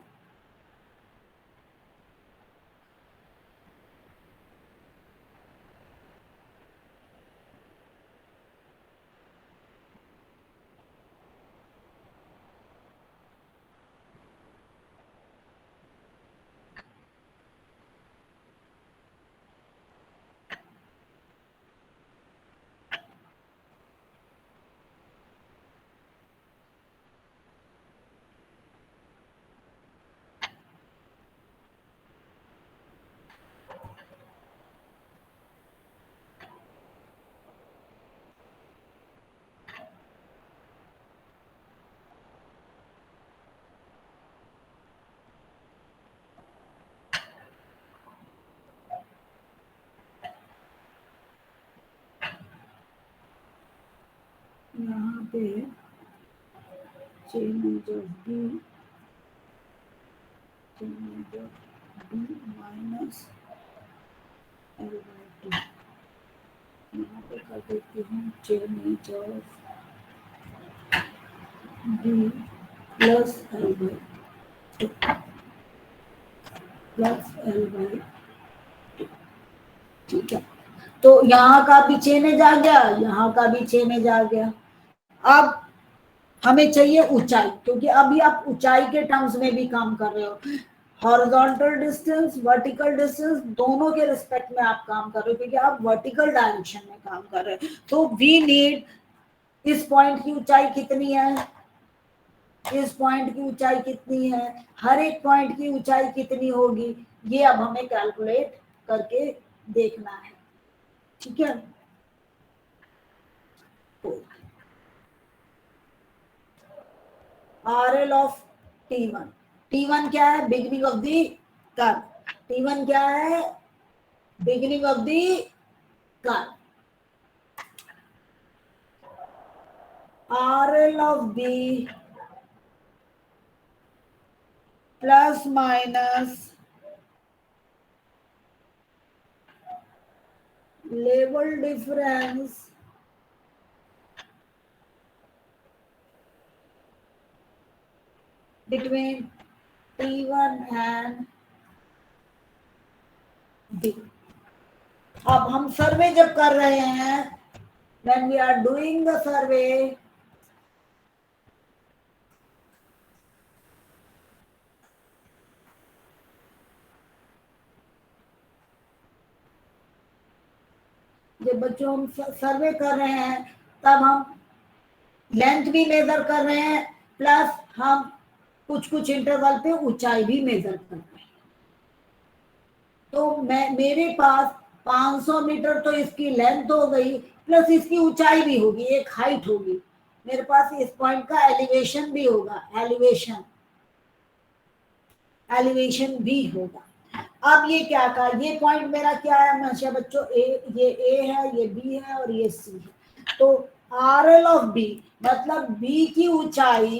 यहाँ पे chainage of D minus L/2। यहाँ पे कर देती हूँ chainage of D plus L/2 plus L/2। ठीक है, तो यहाँ का भी चेनेज आ गया, यहाँ का भी चेनेज आ गया। अब हमें चाहिए ऊंचाई, क्योंकि अभी आप ऊंचाई के टर्म्स में भी काम कर रहे हो। हॉरिजॉन्टल डिस्टेंस, वर्टिकल डिस्टेंस, दोनों के रिस्पेक्ट में आप काम कर रहे हो, क्योंकि आप वर्टिकल डायरेक्शन में काम कर रहे हो। तो वी नीड, इस पॉइंट की ऊंचाई कितनी है, इस पॉइंट की ऊंचाई कितनी है, हर एक पॉइंट की ऊंचाई कितनी होगी, ये अब हमें कैलकुलेट करके देखना है। ठीक है, RL ऑफ T1, T1 क्या है? Beginning of the curve. T1 क्या है? Beginning of the curve. RL of B plus minus level difference between T1 and B. अब हम सर्वे जब कर रहे हैं, when we are doing the survey, जब बच्चों हम सर्वे कर रहे हैं तब हम लेंथ भी मेजर कर रहे हैं, प्लस हम कुछ कुछ इंटरवल पे ऊंचाई भी मेजर कर रहे हैं। तो मेरे पास 500 मीटर तो इसकी लेंथ हो गई, प्लस इसकी ऊंचाई भी होगी, एक हाइट होगी। मेरे पास इस पॉइंट का एलिवेशन भी होगा, एलिवेशन भी होगा। अब ये क्या कहा, ये पॉइंट मेरा क्या है हमेशा बच्चों, ये ए है, ये बी है और ये सी है। तो RL ऑफ बी मतलब बी की ऊंचाई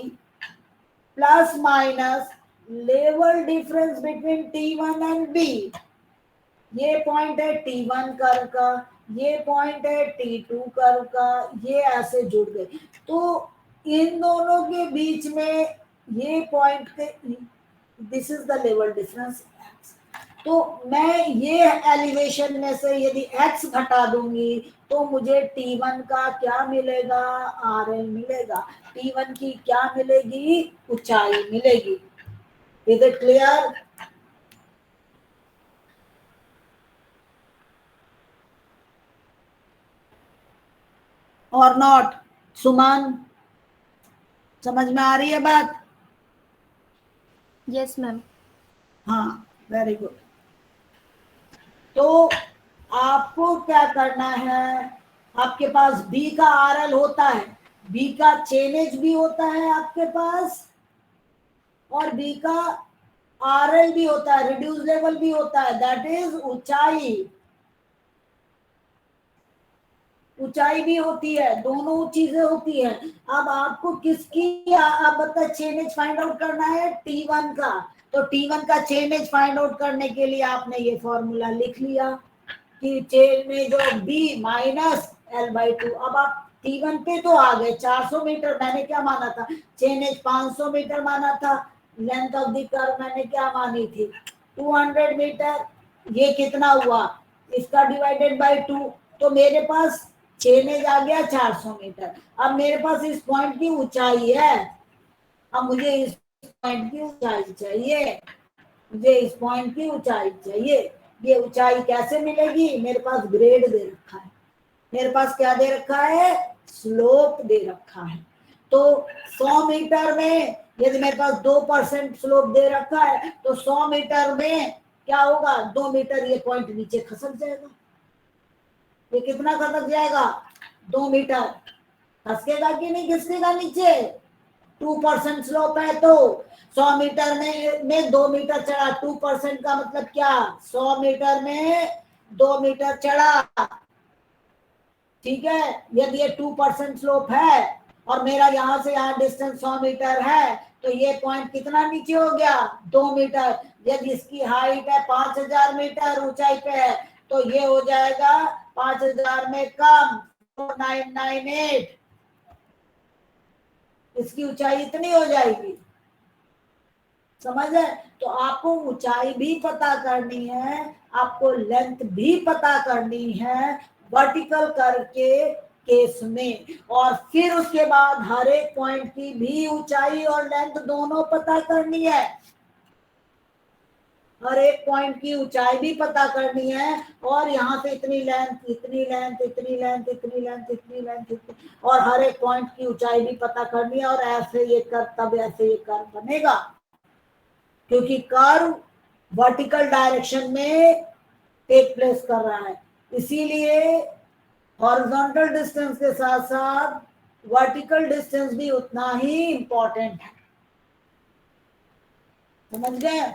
plus minus level difference between T1 and B। ये पॉइंट है T1 कर्व का, ये पॉइंट है T2 कर्व का, ये ऐसे जुड़ गए। तो इन दोनों के बीच में ये पॉइंट के, this is the level difference x। तो मैं ये एलिवेशन में से यदि x घटा दूंगी तो मुझे T1 का क्या मिलेगा, RL मिलेगा। T1 की क्या मिलेगी, ऊंचाई मिलेगी। Is it clear? और नॉट? सुमन, समझ में आ रही है बात?
Yes ma'am.
हाँ, वेरी गुड। तो आपको क्या करना है, आपके पास B का RL होता है, B का चेनेज भी होता है आपके पास, और B का RL भी होता है, रिड्यूस लेवल भी होता है, दैट इज ऊंचाई। ऊंचाई भी होती है, दोनों चीजें होती है। अब आपको किसकी, आप बता, चेनेज फाइंड आउट करना है T1 का। तो T1 का चेनेज फाइंड आउट करने के लिए आपने ये फॉर्मूला लिख लिया कि chainage of B minus L/2। अब आप T1 पे तो आ गए, 400 मीटर मैंने क्या माना था, चेनेज 500 मीटर माना था, लेंथ ऑफ द कर्व मैंने क्या मानी थी, 200 मीटर। ये कितना हुआ, इसका डिवाइडेड बाय 2। तो मेरे पास चेनेज आ गया 400 मीटर। अब मेरे पास इस पॉइंट की ऊंचाई है, अब मुझे इस पॉइंट की ऊंचाई चाहिए, मुझे इस पॉइंट की ऊंचाई चाहिए। ये ऊंचाई कैसे मिलेगी, मेरे पास ग्रेड दे रखा है, मेरे पास क्या दे रखा है, स्लोप दे रखा है। तो 100 मीटर में यदि मेरे पास 2% स्लोप दे रखा है तो 100 मीटर में क्या होगा, 2 मीटर ये पॉइंट नीचे खसक जाएगा। ये कितना खसक जाएगा, 2 मीटर। खसकेगा कि नहीं खसकेगा नीचे, 2% स्लोप है तो 100 मीटर में 2 मीटर चढ़ा, 2% का मतलब क्या, 100 मीटर में 2 मीटर चढ़ा, ठीक है। यदि ये 2% स्लोप है और मेरा यहां से यहाँ डिस्टेंस 100 मीटर है तो ये पॉइंट कितना नीचे हो गया, 2 मीटर। यदि इसकी हाइट है 5000 मीटर ऊंचाई पे है तो ये हो जाएगा 5000 में कम 4998, इसकी ऊंचाई इतनी हो जाएगी, समझ है। तो आपको ऊंचाई भी पता करनी है, आपको लेंथ भी पता करनी है वर्टिकल कर्व के केस में, और फिर उसके बाद हर एक पॉइंट की भी ऊंचाई और लेंथ दोनों पता करनी है। हर एक पॉइंट की ऊंचाई भी पता करनी है, और यहाँ से इतनी लेंथ, इतनी लेंथ, इतनी लेंथ, इतनी लेंथ, इतनी लेंथ, और हर एक पॉइंट की ऊंचाई भी पता करनी है। और ऐसे ये कर्व, तब ऐसे ये कर्व बनेगा, क्योंकि कर्व वर्टिकल डायरेक्शन में टेक प्लेस कर रहा है। इसीलिए हॉरिजॉन्टल डिस्टेंस के साथ साथ वर्टिकल डिस्टेंस भी उतना ही इंपॉर्टेंट है, समझ गए।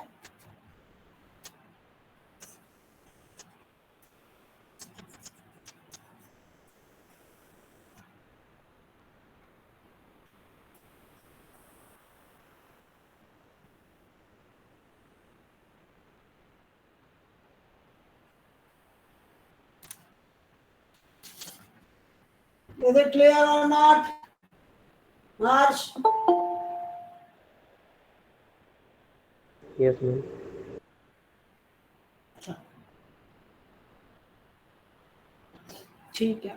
Is it clear or not? Harsh?
Yes ma'am.
ठीक है।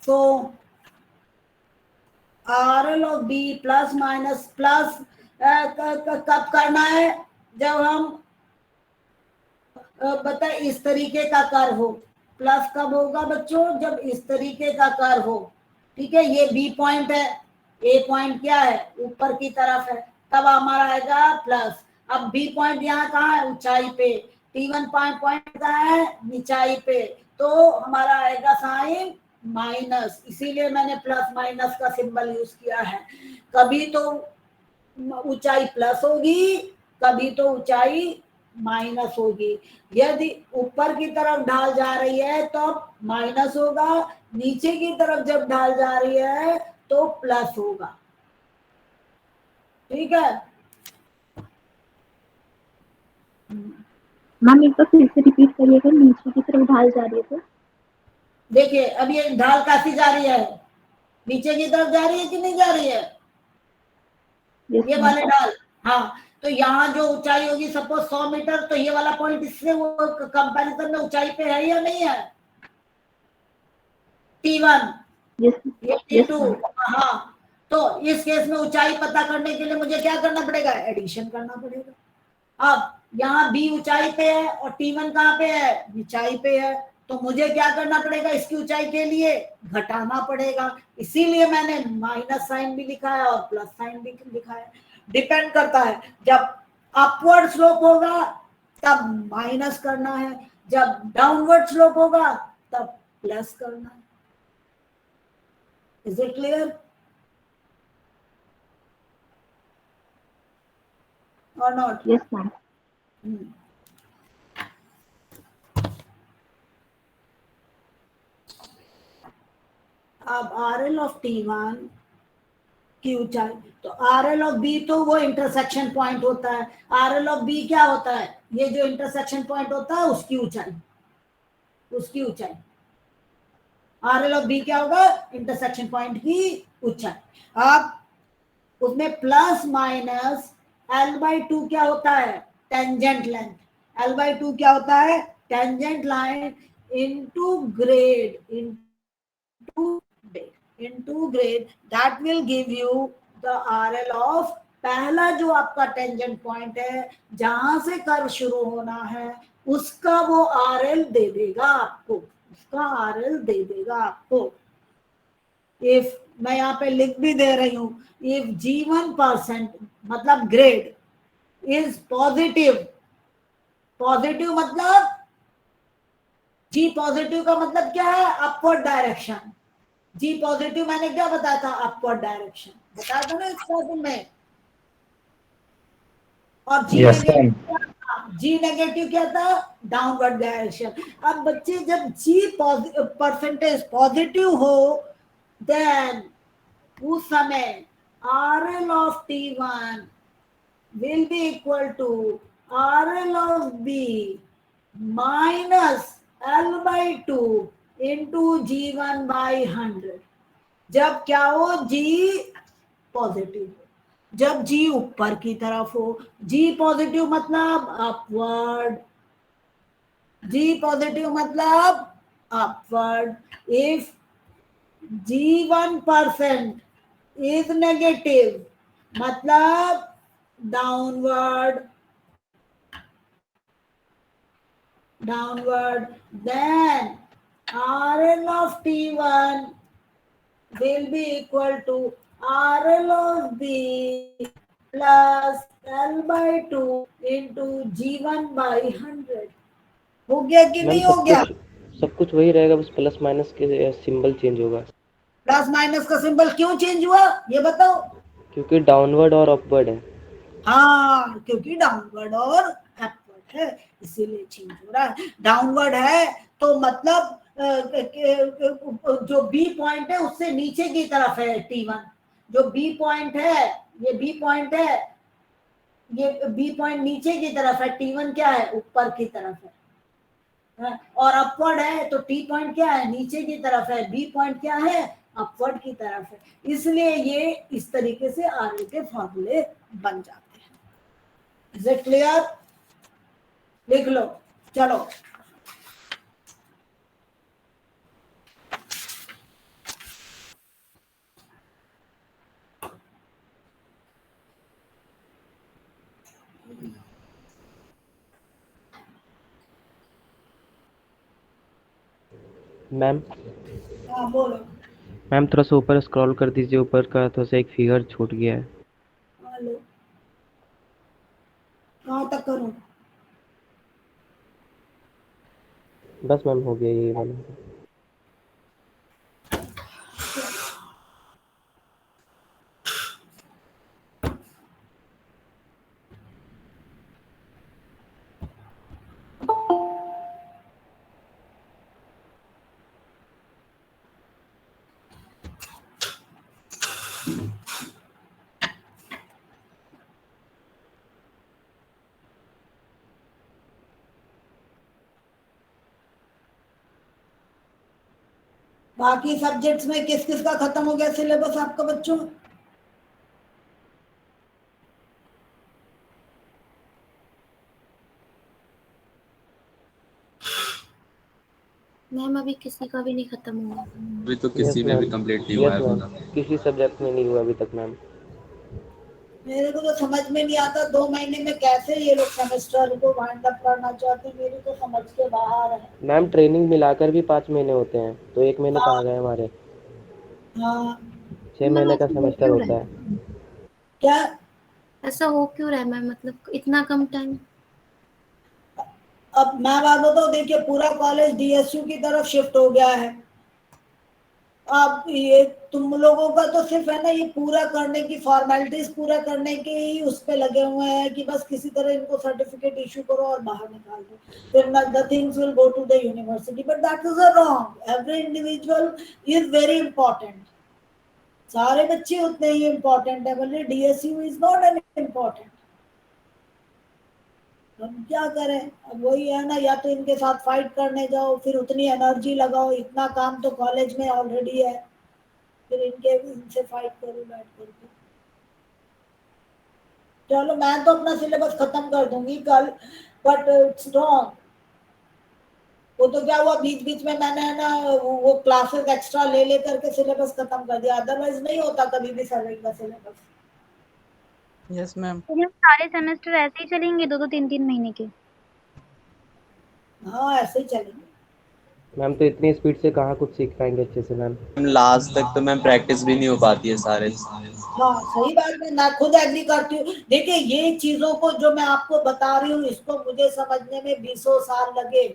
तो RL of B plus minus plus कब करना है? जब हम बता इस तरीके का कर्व हो। प्लस कब होगा बच्चों? जब इस तरीके का कर्व हो। ठीक है, ये B पॉइंट है, A पॉइंट क्या है? ऊपर की तरफ है, तब हमारा आएगा प्लस। अब B पॉइंट यहाँ कहाँ है? ऊंचाई पे। T1 पॉइंट कहाँ है? निचाई पे, तो हमारा आएगा साइन माइनस। इसीलिए मैंने प्लस माइनस का सिंबल यूज किया है। कभी तो ऊंचाई प्लस होगी, कभी तो ऊंचाई माइनस होगी। यदि ऊपर की तरफ ढाल जा रही है तो माइनस होगा, नीचे की तरफ जब ढाल जा रही है तो प्लस होगा। ठीक है।
मैम एक बार फिर से रिपीट करिएगा, नीचे की तरफ ढाल जा रही है तो?
देखिए अब ये ढाल कैसी जा रही है? नीचे की तरफ जा रही है कि नहीं जा रही है? ये वाले ढाल। हाँ, तो यहाँ जो ऊंचाई होगी सपोज 100 मीटर, तो ये वाला पॉइंट इससे वो कंपैरिजन में ऊंचाई पे है या नहीं है? T1 ये T2। हाँ, तो इस केस में ऊंचाई पता करने के लिए मुझे क्या करना पड़ेगा? एडिशन करना पड़ेगा। अब यहाँ B ऊंचाई पे है और T1 कहाँ पे है? ऊंचाई पे है, तो मुझे क्या करना पड़ेगा? इसकी ऊंचाई के लिए घटाना पड़ेगा। इसीलिए मैंने माइनस साइन भी लिखा है और प्लस साइन भी लिखा है। डिपेंड करता है, जब अपवर्ड स्लोप होगा तब माइनस करना है, जब डाउनवर्ड स्लोप होगा तब प्लस करना है। इज इट क्लियर और नॉट?
Yes ma'am.
अब RL ऑफ T1 की ऊंचाई, तो RL ऑफ B तो वो इंटरसेक्शन पॉइंट होता है। RL ऑफ B क्या होता है? ये जो इंटरसेक्शन पॉइंट होता है उसकी ऊंचाई, उसकी ऊंचाई। RL ऑफ B क्या होगा? इंटरसेक्शन पॉइंट की ऊंचाई। अब उसमें प्लस माइनस L/2 क्या होता है? Tangent length. L/2 क्या होता है? Tangent line into grade, into grade, that will give you the RL of पहला जो आपका टेंजेंट पॉइंट है जहां से कर्व शुरू होना है उसका वो RL दे देगा आपको, उसका RL दे देगा आपको। इफ मैं यहाँ पे लिख भी दे रही हूं, इफ G1% मतलब ग्रेड इज पॉजिटिव, पॉजिटिव मतलब G पॉजिटिव का मतलब क्या है? Upward direction. G पॉजिटिव मैंने क्या बताया था? अपवर्ड डायरेक्शन बताया था ना इस क्वेश्चन में। और G नेगेटिव क्या था? Downward direction. अब बच्चे जब G परसेंटेज पॉजिटिव हो देन उस समय RL of T1 will be equal to RL of B minus L/2 into G1 by 100। जब क्या हो? G पॉजिटिव हो, जब G ऊपर की तरफ हो। G पॉजिटिव मतलब अपवर्ड, G पॉजिटिव मतलब upward. If G1% is negative मतलब downward, downward, then RL of T1 will be equal to RL of B plus L/2 into G1 by 100। हो गया कि नहीं हो गया?
सब कुछ वही रहेगा, बस प्लस माइनस के सिंबल चेंज होगा।
प्लस माइनस का सिंबल क्यों चेंज हुआ ये बताओ?
क्योंकि डाउनवर्ड और अपवर्ड है।
हाँ, क्योंकि डाउनवर्ड और अपवर्ड है इसीलिए चेंज हो रहा है। डाउनवर्ड है तो मतलब जो B पॉइंट है उससे नीचे की तरफ है T1। जो B पॉइंट है, ये B पॉइंट है, ये B पॉइंट नीचे की तरफ है, T1 क्या है? ऊपर की तरफ है। और अपवर्ड है तो टी पॉइंट क्या है, नीचे की तरफ है, बी पॉइंट क्या है, अपवर्ड की तरफ है। इसलिए ये इस तरीके से आरए के फॉर्मूले बन जाते हैं। Is it clear? लिख लो, चलो।
मैम
हाँ बोलो।
मैम थोड़ा सा ऊपर स्क्रॉल कर दीजिए, ऊपर का थोड़ा सा एक फिगर छूट गया है।
हेलो, कहाँ तक करूँ?
बस मैम हो गया ये वाला।
बाकी सब्जेक्ट्स में किस किस का खत्म हो गया सिलेबस आपका बच्चों?
मैम अभी किसी का भी नहीं खत्म हुआ।
अभी तो किसी में भी कंप्लीट नहीं हुआ है पूरा।
किसी सब्जेक्ट में नहीं हुआ अभी तक मैम।
मेरे को तो समझ में नहीं आता 2 महीने में कैसे ये लोग सेमेस्टर को वाइंड अप करना चाहते हैं, मेरी तो समझ के बाहर है।
मैम ट्रेनिंग मिलाकर भी 5 महीने होते हैं, तो 1 महीने कहाँ गए हमारे?
हाँ
6 महीने का सेमेस्टर होता है।
क्या
ऐसा हो क्यों रहा है मैम, मतलब इतना कम टाइम?
अब मैं बात बताऊं, देखिए पूरा कॉलेज डीएसयू की तरफ शिफ्ट हो गया है। अब ये तुम लोगों का तो सिर्फ है ना, ये पूरा करने की फॉर्मेलिटीज पूरा करने के ही उस पे लगे हुए हैं कि बस किसी तरह इनको सर्टिफिकेट इशू करो और बाहर निकाल दो, फिर the things will go to the university. But that is a wrong. Every individual is very important. सारे बच्चे उतने ही इंपॉर्टेंट है, बोले DSU is not an important. हम क्या करें? अब वही है ना, या तो इनके साथ फाइट करने जाओ, फिर उतनी एनर्जी लगाओ, इतना काम तो कॉलेज में ऑलरेडी है, फिर इनसे फाइट करो बैठ करके। चलो मैं तो अपना सिलेबस खत्म कर दूंगी कल, बट इट्स रॉन्ग। वो तो क्या हुआ, बीच बीच में मैंने है ना वो क्लासेस एक्स्ट्रा ले ले करके सिलेबस खत्म कर दिया, अदरवाइज नहीं होता कभी भी सर्वे का सिलेबस।
Yes ma'am.
तो मैम सारे सेमेस्टर ऐसे ही चलेंगे 2-2 3-3 महीने के?
हाँ ऐसे ही चलेंगे
मैम तो इतनी स्पीड से कहाँ कुछ सीख पाएंगे अच्छे से मैम।
लास्ट तक तो मैम प्रैक्टिस भी नहीं हो पाती है सारे।
हाँ सही बात है, मैं खुद एग्री करती हूँ। देखिए ये चीजों को जो मैं आपको बता रही हूँ, इसको मुझे समझने में 20 साल लगे,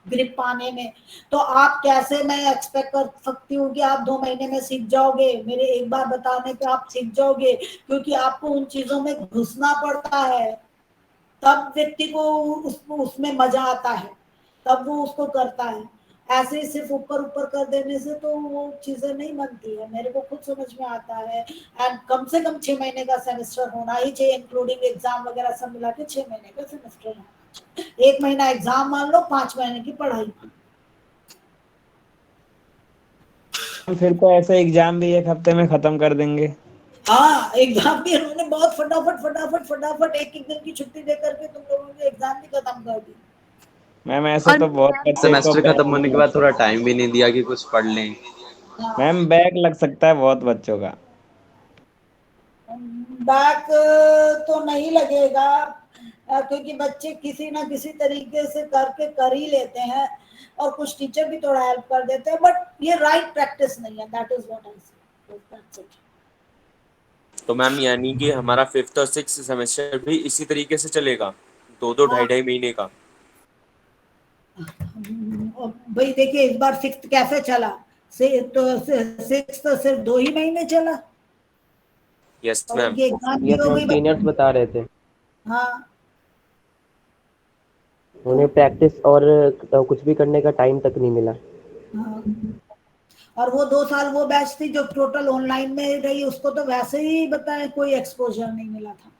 ग्रिप पाने में। तो आप कैसे, मैं एक्सपेक्ट कर सकती हूँ कि आप 2 महीने में सीख जाओगे? मेरे एक बार बताने पे आप सीख जाओगे? क्योंकि आपको उन चीजों में घुसना पड़ता है, तब व्यक्ति को उसमें मजा आता है, तब वो उसको करता है। ऐसे ही सिर्फ ऊपर ऊपर कर देने से तो वो चीजें नहीं बनती है, मेरे को खुद समझ में आता है। एंड कम से कम 6 महीने का सेमेस्टर होना ही चाहिए, इंक्लूडिंग एग्जाम वगैरह सब मिला के 6 महीने का सेमेस्टर होना चाहिए। 1 महीना एग्जाम मान लो, 5 महीने की पढ़ाई।
फिर तो ऐसे एग्जाम भी 1 हफ्ते में खत्म कर देंगे।
हाँ एग्जाम भी उन्होंने बहुत फटाफट फटाफट फटाफट एक एक दिन की छुट्टी दे करके तुम लोगों ने एग्जाम भी खत्म कर दी।
मैम ऐसे तो बहुत बच्चे को
सेमेस्टर खत्म
बैक
होने के बाद थोड़ा टाइम भी नहीं दिया कि कुछ पढ़ लें।
मैम बैक लग सकता है बहुत बच्चों का।
बैक तो नहीं लगेगा, क्योंकि बच्चे किसी ना किसी तरीके से करके कर ही लेते हैं, और कुछ टीचर भी थोड़ा हेल्प कर देते हैं, बट ये राइट प्रैक्टिस नहीं है। दैट इज व्हाट आई से।
तो मैम यानी कि हमारा 5th और 6th सेमेस्टर भी इसी तरीके से चलेगा, 2-2 ढाई महीने का।
भाई देखिए इस बार 6th कैसे चला, से तो 6th तो सिर्फ 2 ही महीने चला,
यस
और
मैम।
उनकी एग्जाम भी
ये
हो
तो
गई।
सीनियर्स बता रहे थे।
हाँ
उन्हें प्रैक्टिस और कुछ भी करने का टाइम तक नहीं मिला।
हाँ, और वो 2 साल वो बैच थी जो टोटल ऑनलाइन में रही, उसको तो वैसे ही बताए कोई एक्सपोजर नहीं मिला था।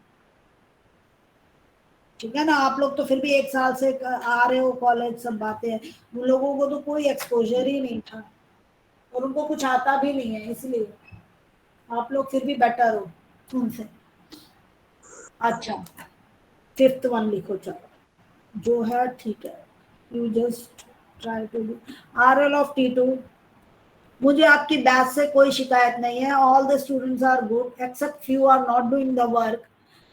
ठीक है ना। आप लोग तो फिर भी 1 साल से आ रहे हो कॉलेज, सब बातें हैं। उन लोगों को तो कोई एक्सपोजर ही नहीं था और उनको कुछ आता भी नहीं है, इसलिए आप लोग फिर भी बेटर हो उनसे। अच्छा 5th वन लिखो, चलो जो है ठीक है। You just try to do RL of T2। मुझे आपकी बैच से कोई शिकायत नहीं है। All the students are good except few are not doing the work,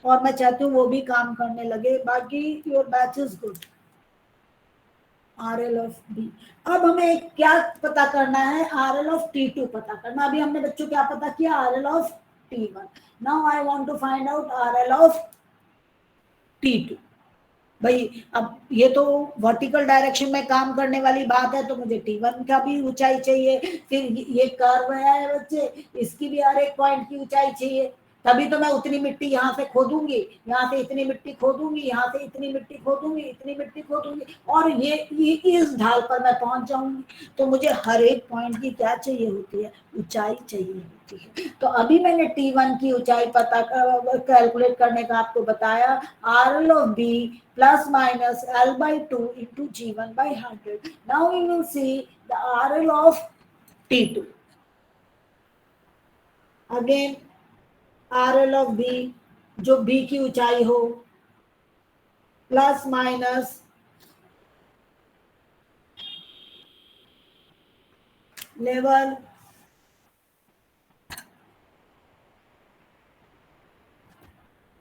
और मैं चाहती हूँ वो भी काम करने लगे। बाकी your batch is good. RL of B। अब हमें क्या पता करना है? RL ऑफ T2 पता करना। अभी हमने बच्चों क्या पता किया? RL of T1। Now I want to find out RL of T2। भाई अब ये तो वर्टिकल डायरेक्शन में काम करने वाली बात है, तो मुझे T1 का भी ऊंचाई चाहिए। फिर ये कर्व है बच्चे, इसकी भी हर एक पॉइंट की ऊंचाई चाहिए। तभी तो मैं उतनी मिट्टी यहाँ से खोदूंगी, यहाँ से इतनी मिट्टी खोदूंगी, यहाँ से इतनी मिट्टी खोदूंगी, इतनी मिट्टी खोदूंगी, और ये इस ढाल पर मैं पहुंच जाऊंगी। तो मुझे हर एक पॉइंट की क्या चाहिए होती है? ऊंचाई चाहिए होती है। तो अभी मैंने T1 की ऊंचाई पता कैलकुलेट करने का आपको बताया। RL of B plus minus L by 2 into G1 by 100. Now we will see the RL of T2. Again RL of B, जो B की ऊंचाई हो, plus minus level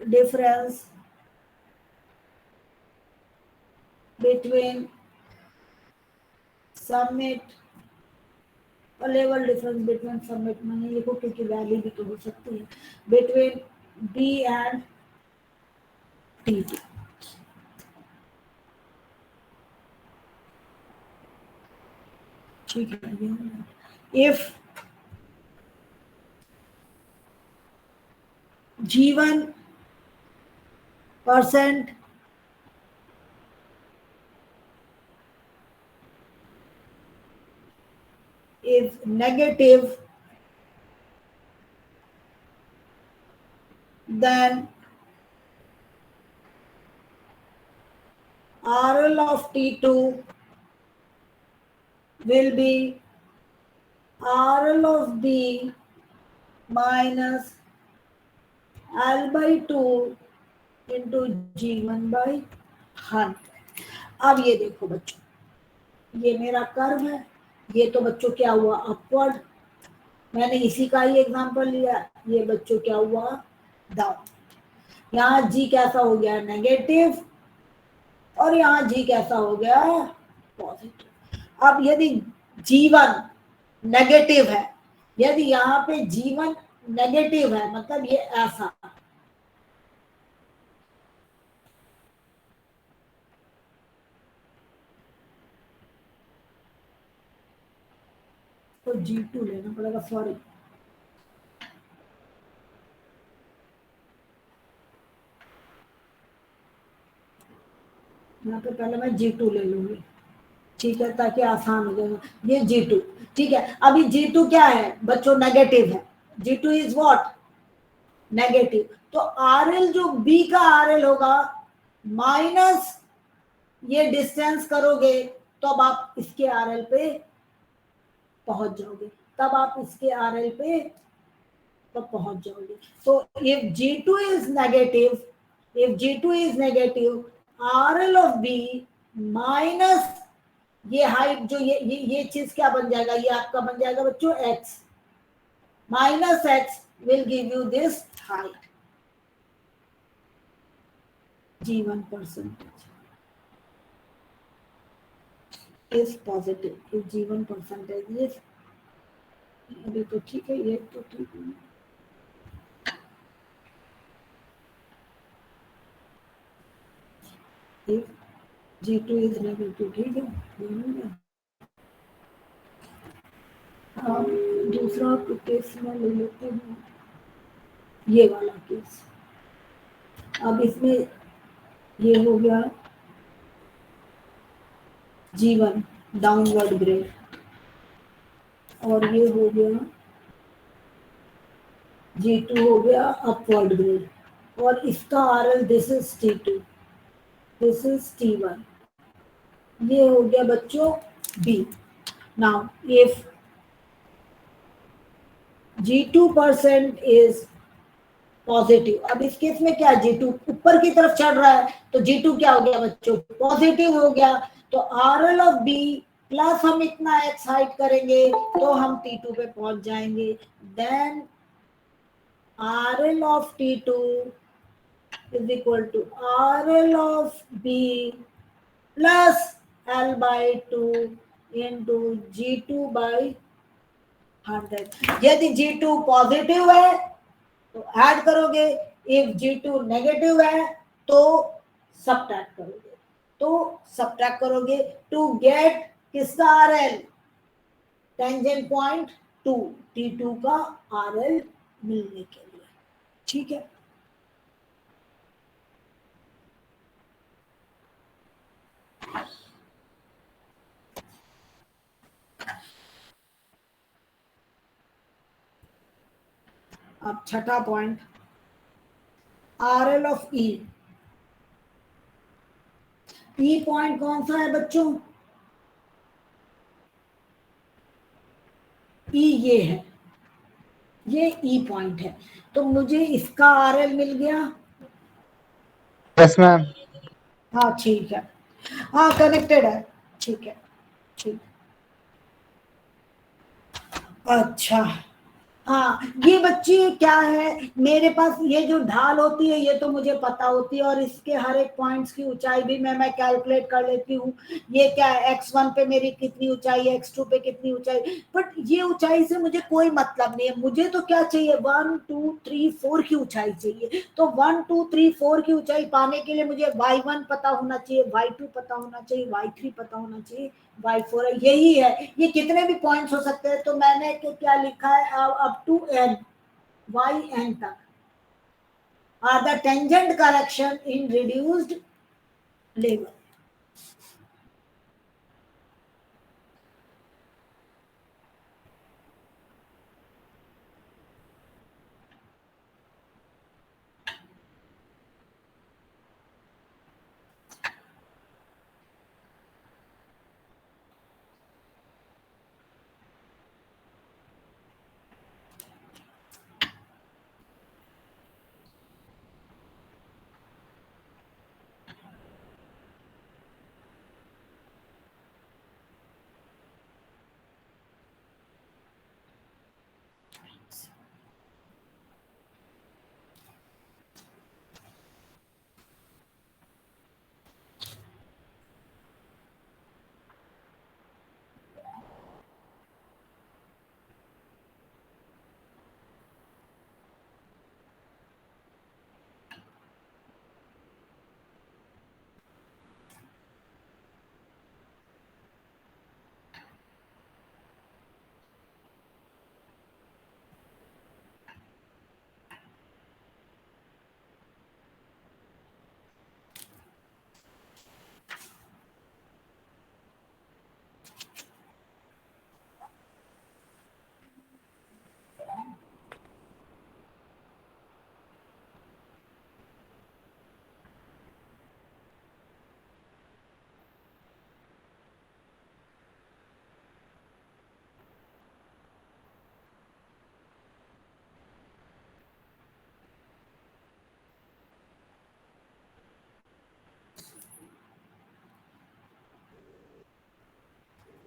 difference between summit और लेवल डिफरेंस बिटवीन समिट मैंने लिखो क्योंकि value भी तो हो सकती है, बिटवीन B एंड T2। ठीक है। If G1% is negative, then RL of T2 will be RL of B minus L by 2 into G1 by 100। अब ये देखो बच्चों, ये मेरा कर्व है, ये तो बच्चों क्या हुआ? अपवर्ड। मैंने इसी का ही एग्जांपल लिया। ये बच्चों क्या हुआ? डाउन। यहाँ G कैसा हो गया? नेगेटिव, और यहाँ G कैसा हो गया? पॉजिटिव। अब यदि G1 नेगेटिव है, यदि यहाँ पे G1 नेगेटिव है, मतलब ये ऐसा, तो G2 लेना पड़ेगा। सॉरी, यहाँ पे पहले मैं G2 ले लूंगी, ठीक है, ताकि आसान हो जाएगा। ये G2, ठीक है। अभी G2 क्या है बच्चों? नेगेटिव है। G2 is what? नेगेटिव। तो RL जो B का RL होगा माइनस ये डिस्टेंस करोगे, तो अब आप इसके RL पे पहुंच जाओगे, तब आप इसके RL पे तो पहुंच जाओगे। तो if G2 is negative, RL of B minus ये हाइट, जो ये चीज क्या बन जाएगा? ये आपका बन जाएगा बच्चों x, minus x will give you this height, G1% is positive if G1% is, अभी तो ठीक है, ये तो ठीक है। If G2 is negative, ठीक है। हाँ, दूसरा केस में ले लेते हैं, ये वाला केस। अब इसमें ये हो गया G1 डाउनवर्ड ग्रेड, और ये हो गया G2 हो गया अपवर्ड ग्रेड, और इसका RL this is T2, this is T1, ये हो गया बच्चों B। Now if G2% is positive, अब इस केस में क्या G2 ऊपर की तरफ चढ़ रहा है तो G2 क्या हो गया बच्चों, पॉजिटिव हो गया। तो RL ऑफ B प्लस हम इतना x हाइट करेंगे तो हम T2 पे पहुंच जाएंगे। Then RL of T2 is equal to RL of B plus L by 2 into G2 by 100। यदि G2 पॉजिटिव है तो ऐड करोगे, इफ G2 नेगेटिव है तो सब्ट्रैक्ट करोगे, टू गेट किसका RL, टेंजेंट पॉइंट 2 T2 का RL मिलने के लिए। ठीक है, अब छठा point, RL of E। E point कौन सा है बच्चों, E ये है, ये E पॉइंट है, तो मुझे इसका RL मिल गया।
Yes ma'am.
हाँ ठीक है, हाँ कनेक्टेड है, ठीक है, ठीक। अच्छा, हाँ ये बच्ची क्या है, मेरे पास ये जो ढाल होती है ये तो मुझे पता होती है, और इसके हर एक पॉइंट्स की ऊंचाई भी मैं कैलकुलेट कर लेती हूँ। ये क्या है, x1 पे मेरी कितनी ऊंचाई है, x2 पे कितनी ऊंचाई, बट ये ऊंचाई से मुझे कोई मतलब नहीं है। मुझे तो क्या चाहिए, 1 2 3 4 की ऊंचाई चाहिए। तो 1 2 3 4 की ऊंचाई पाने के लिए मुझे y1 पता होना चाहिए, y2 पता होना चाहिए, y3 पता होना चाहिए, y4 है, यही है। ये कितने भी पॉइंट्स हो सकते हैं, तो मैंने क्या लिखा है, अप टू n, yn तक are the tangent correction in reduced level.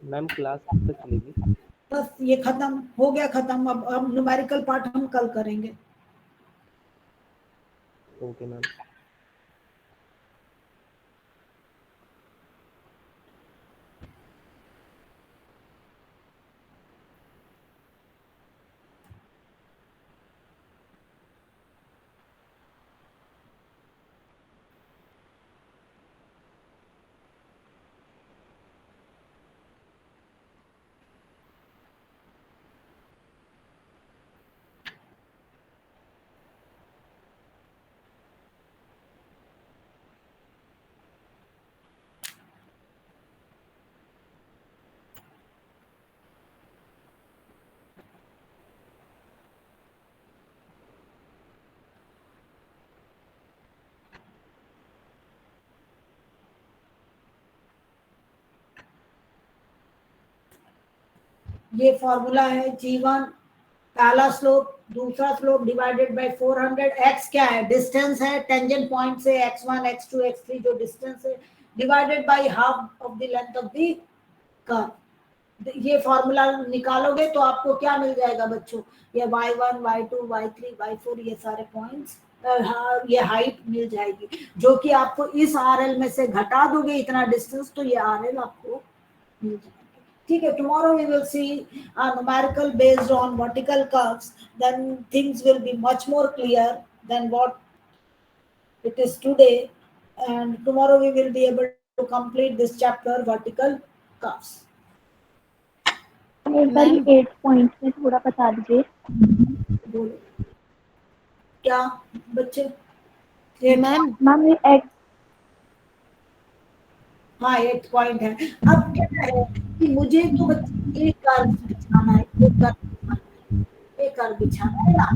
Ma'am class कब तक चलेगी?
बस ये खत्म हो गया, खत्म। अब न्यूमेरिकल पार्ट हम कल करेंगे।
Okay ma'am.
ये फॉर्मूला है G1 पहला स्लोप, दूसरा स्लोप डिवाइडेड बाय 400। x क्या है? डिस्टेंस है टेंजेंट पॉइंट से x1 x2 x3 जो डिस्टेंस है, divided by half of the length of the curve. ये फॉर्मूला निकालोगे तो आपको क्या मिल जाएगा बच्चों? ये y1 y2 y3 y4 ये सारे पॉइंट्स, ये हाइट मिल जाएगी, जो कि आपको इस RL में से घटा दोगे इतना डिस्टेंस तो ये RL आपको मिल जाएगा। ठीक है, tomorrow we will see a numerical based on vertical curves, then things will be much more clear than what it is today, and tomorrow we will be able to complete this chapter vertical curves.
एक बार 8 point में थोड़ा बता दीजिए।
बोलो क्या बच्चे?
Ma'am ये x
हाँ 8 पॉइंट है। अब क्या है कि मुझे तो बच्चे एक कर्व बिछाना है, एक कर्व बिछाना है ना।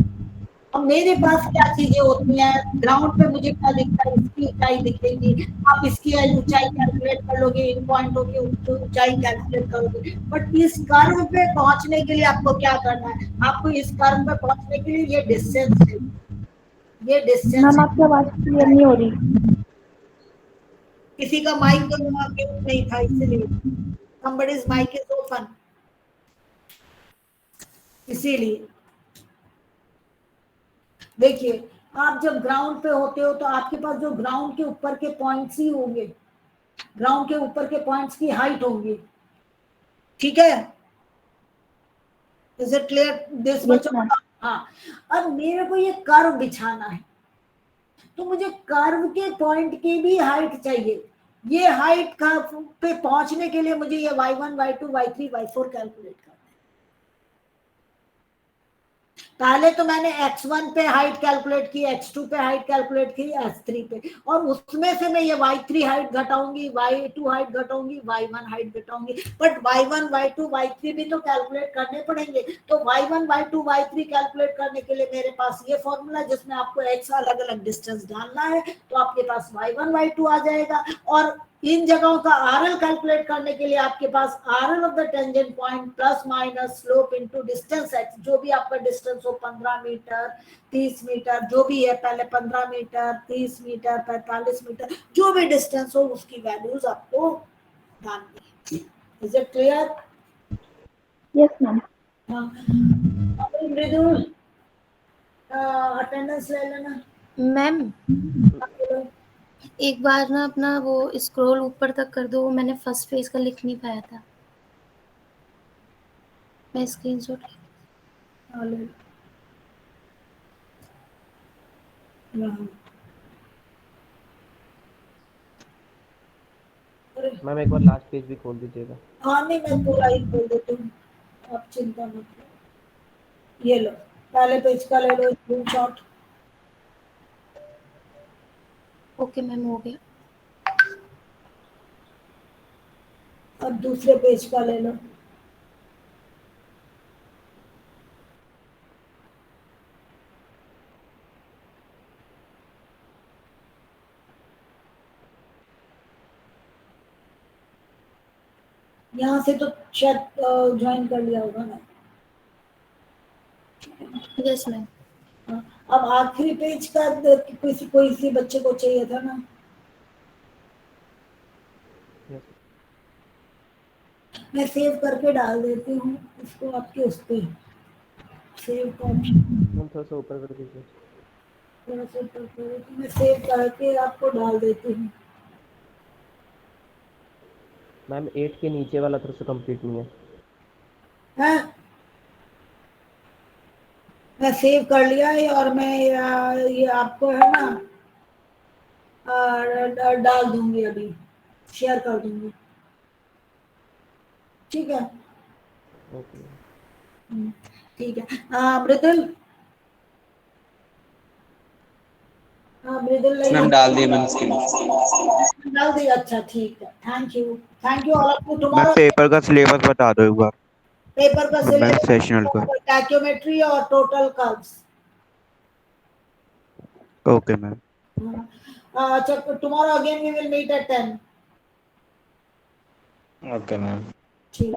अब मेरे पास क्या चीजें होती हैं, ग्राउंड पे मुझे क्या दिखता है? इसकी ऊंचाई दिखेगी, आप इसकी ऊंचाई कैलकुलेट कर लोगे, इन पॉइंटों की ऊंचाई कैलकुलेट करोगे। बट इस कर्व पे पहुंचने के लिए आपको क्या करना है? आपको इस कर्व पे पहुंचने के लिए ये डिस्टेंस है, ये डिस्टेंस।
मैम आपकी आवाज क्लियर नहीं हो रही।
किसी का माइक तो म्यूट नहीं था इसलिए, somebody's mic is open इसीलिए। देखिए आप जब ग्राउंड पे होते हो तो आपके पास जो ग्राउंड के ऊपर के पॉइंट्स ही होंगे, ग्राउंड के ऊपर के पॉइंट्स की हाइट होंगी। ठीक है, इज इट क्लियर दिस बच्चों? हाँ, अब मेरे को ये कर्व बिछाना है तो मुझे कर्व के पॉइंट की भी हाइट चाहिए। ये हाइट का पे पहुंचने के लिए मुझे ये y1 y2 y3 y4 calculate करना है। पहले तो मैंने x1 पे हाइट कैलकुलेट की, x2 पे हाइट कैलकुलेट की, x3 पे, और उसमें से मैं ये y3 हाइट घटाऊंगी, y2 हाइट घटाऊंगी, y1 हाइट घटाऊंगी। बट y1 y2 y3 भी तो कैलकुलेट करने पड़ेंगे। तो y1 y2 y3 कैलकुलेट करने के लिए मेरे पास ये फॉर्मूला, जिसमें आपको x अलग अलग डिस्टेंस डालना है, तो आपके पास y1 y2 आ जाएगा। और इन जगहों का RL कैलकुलेट करने के लिए आपके पास RL of the tangent point plus minus slope into distance x, जो भी आपका डिस्टेंस हो, 15 मीटर 30 मीटर जो भी है, पहले 15 मीटर 30 मीटर 45 मीटर जो भी डिस्टेंस हो उसकी वैल्यूज आपको डालनी है। Is it clear?
Yes ma'am.
हाँ, मृदुल अटेंडेंस ले लेना।
मैम एक बार ना अपना वो स्क्रॉल ऊपर तक कर दो, मैंने फर्स्ट पेज का लिख नहीं पाया था, मैं स्क्रीनशॉट
ले।
मैम एक बार लास्ट पेज भी खोल दीजिएगा।
हाँ नहीं, मैं पूरा ही खोल देती हूँ, आप चिंता मत करो। ये लो पहले पेज का ले लो स्क्रीनशॉट।
ओके मैम, हो गया।
अब दूसरे पेज का ले लो। यहाँ से तो शायद ज्वाइन कर लिया होगा ना?
Yes ma'am.
अब आखिरी पेज का कोई सी बच्चे को चाहिए था ना? मैं सेव करके डाल देती हूँ इसको आपके उस पे, सेव का ऑप्शन
थोड़ा सा ऊपर कर दीजिए।
थोड़ा सा ऊपर करो, मैं सेव करके आपको डाल देती हूँ।
मैम 8 के नीचे वाला थोड़ा सा कंप्लीट नहीं है।
हाँ मैं सेव कर लिया है और मैं ये आपको है ना डाल दूंगी, अभी शेयर कर दूंगी। ठीक है,
ओके
ठीक है। मृदुल, मृदुल
मैम डाल दिए मैंने स्क्रीन।
डाल दिया, अच्छा ठीक है। Thank you all of you.
मैं
टुमारो
पेपर का सिलेबस बता दो एक बार।
पेपर का
मैं सेशनल का।
सिलेबस, टैक्योमेट्री और टोटल कर्व्स।
Okay ma'am.
अच्छा, tomorrow again we will meet at 10।
Okay ma'am.
ठीक।